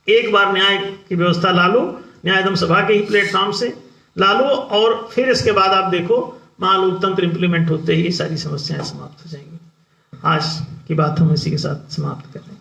Speaker 2: एक बार न्याय की व्यवस्था ला लो, न्यायदम सभा के ही प्लेटफॉर्म से ला लो, और फिर इसके बाद आप देखो महालोकतंत्र इंप्लीमेंट होते ही सारी समस्याएं समाप्त हो जाएंगी। आज की बात हम इसी के साथ समाप्त करें।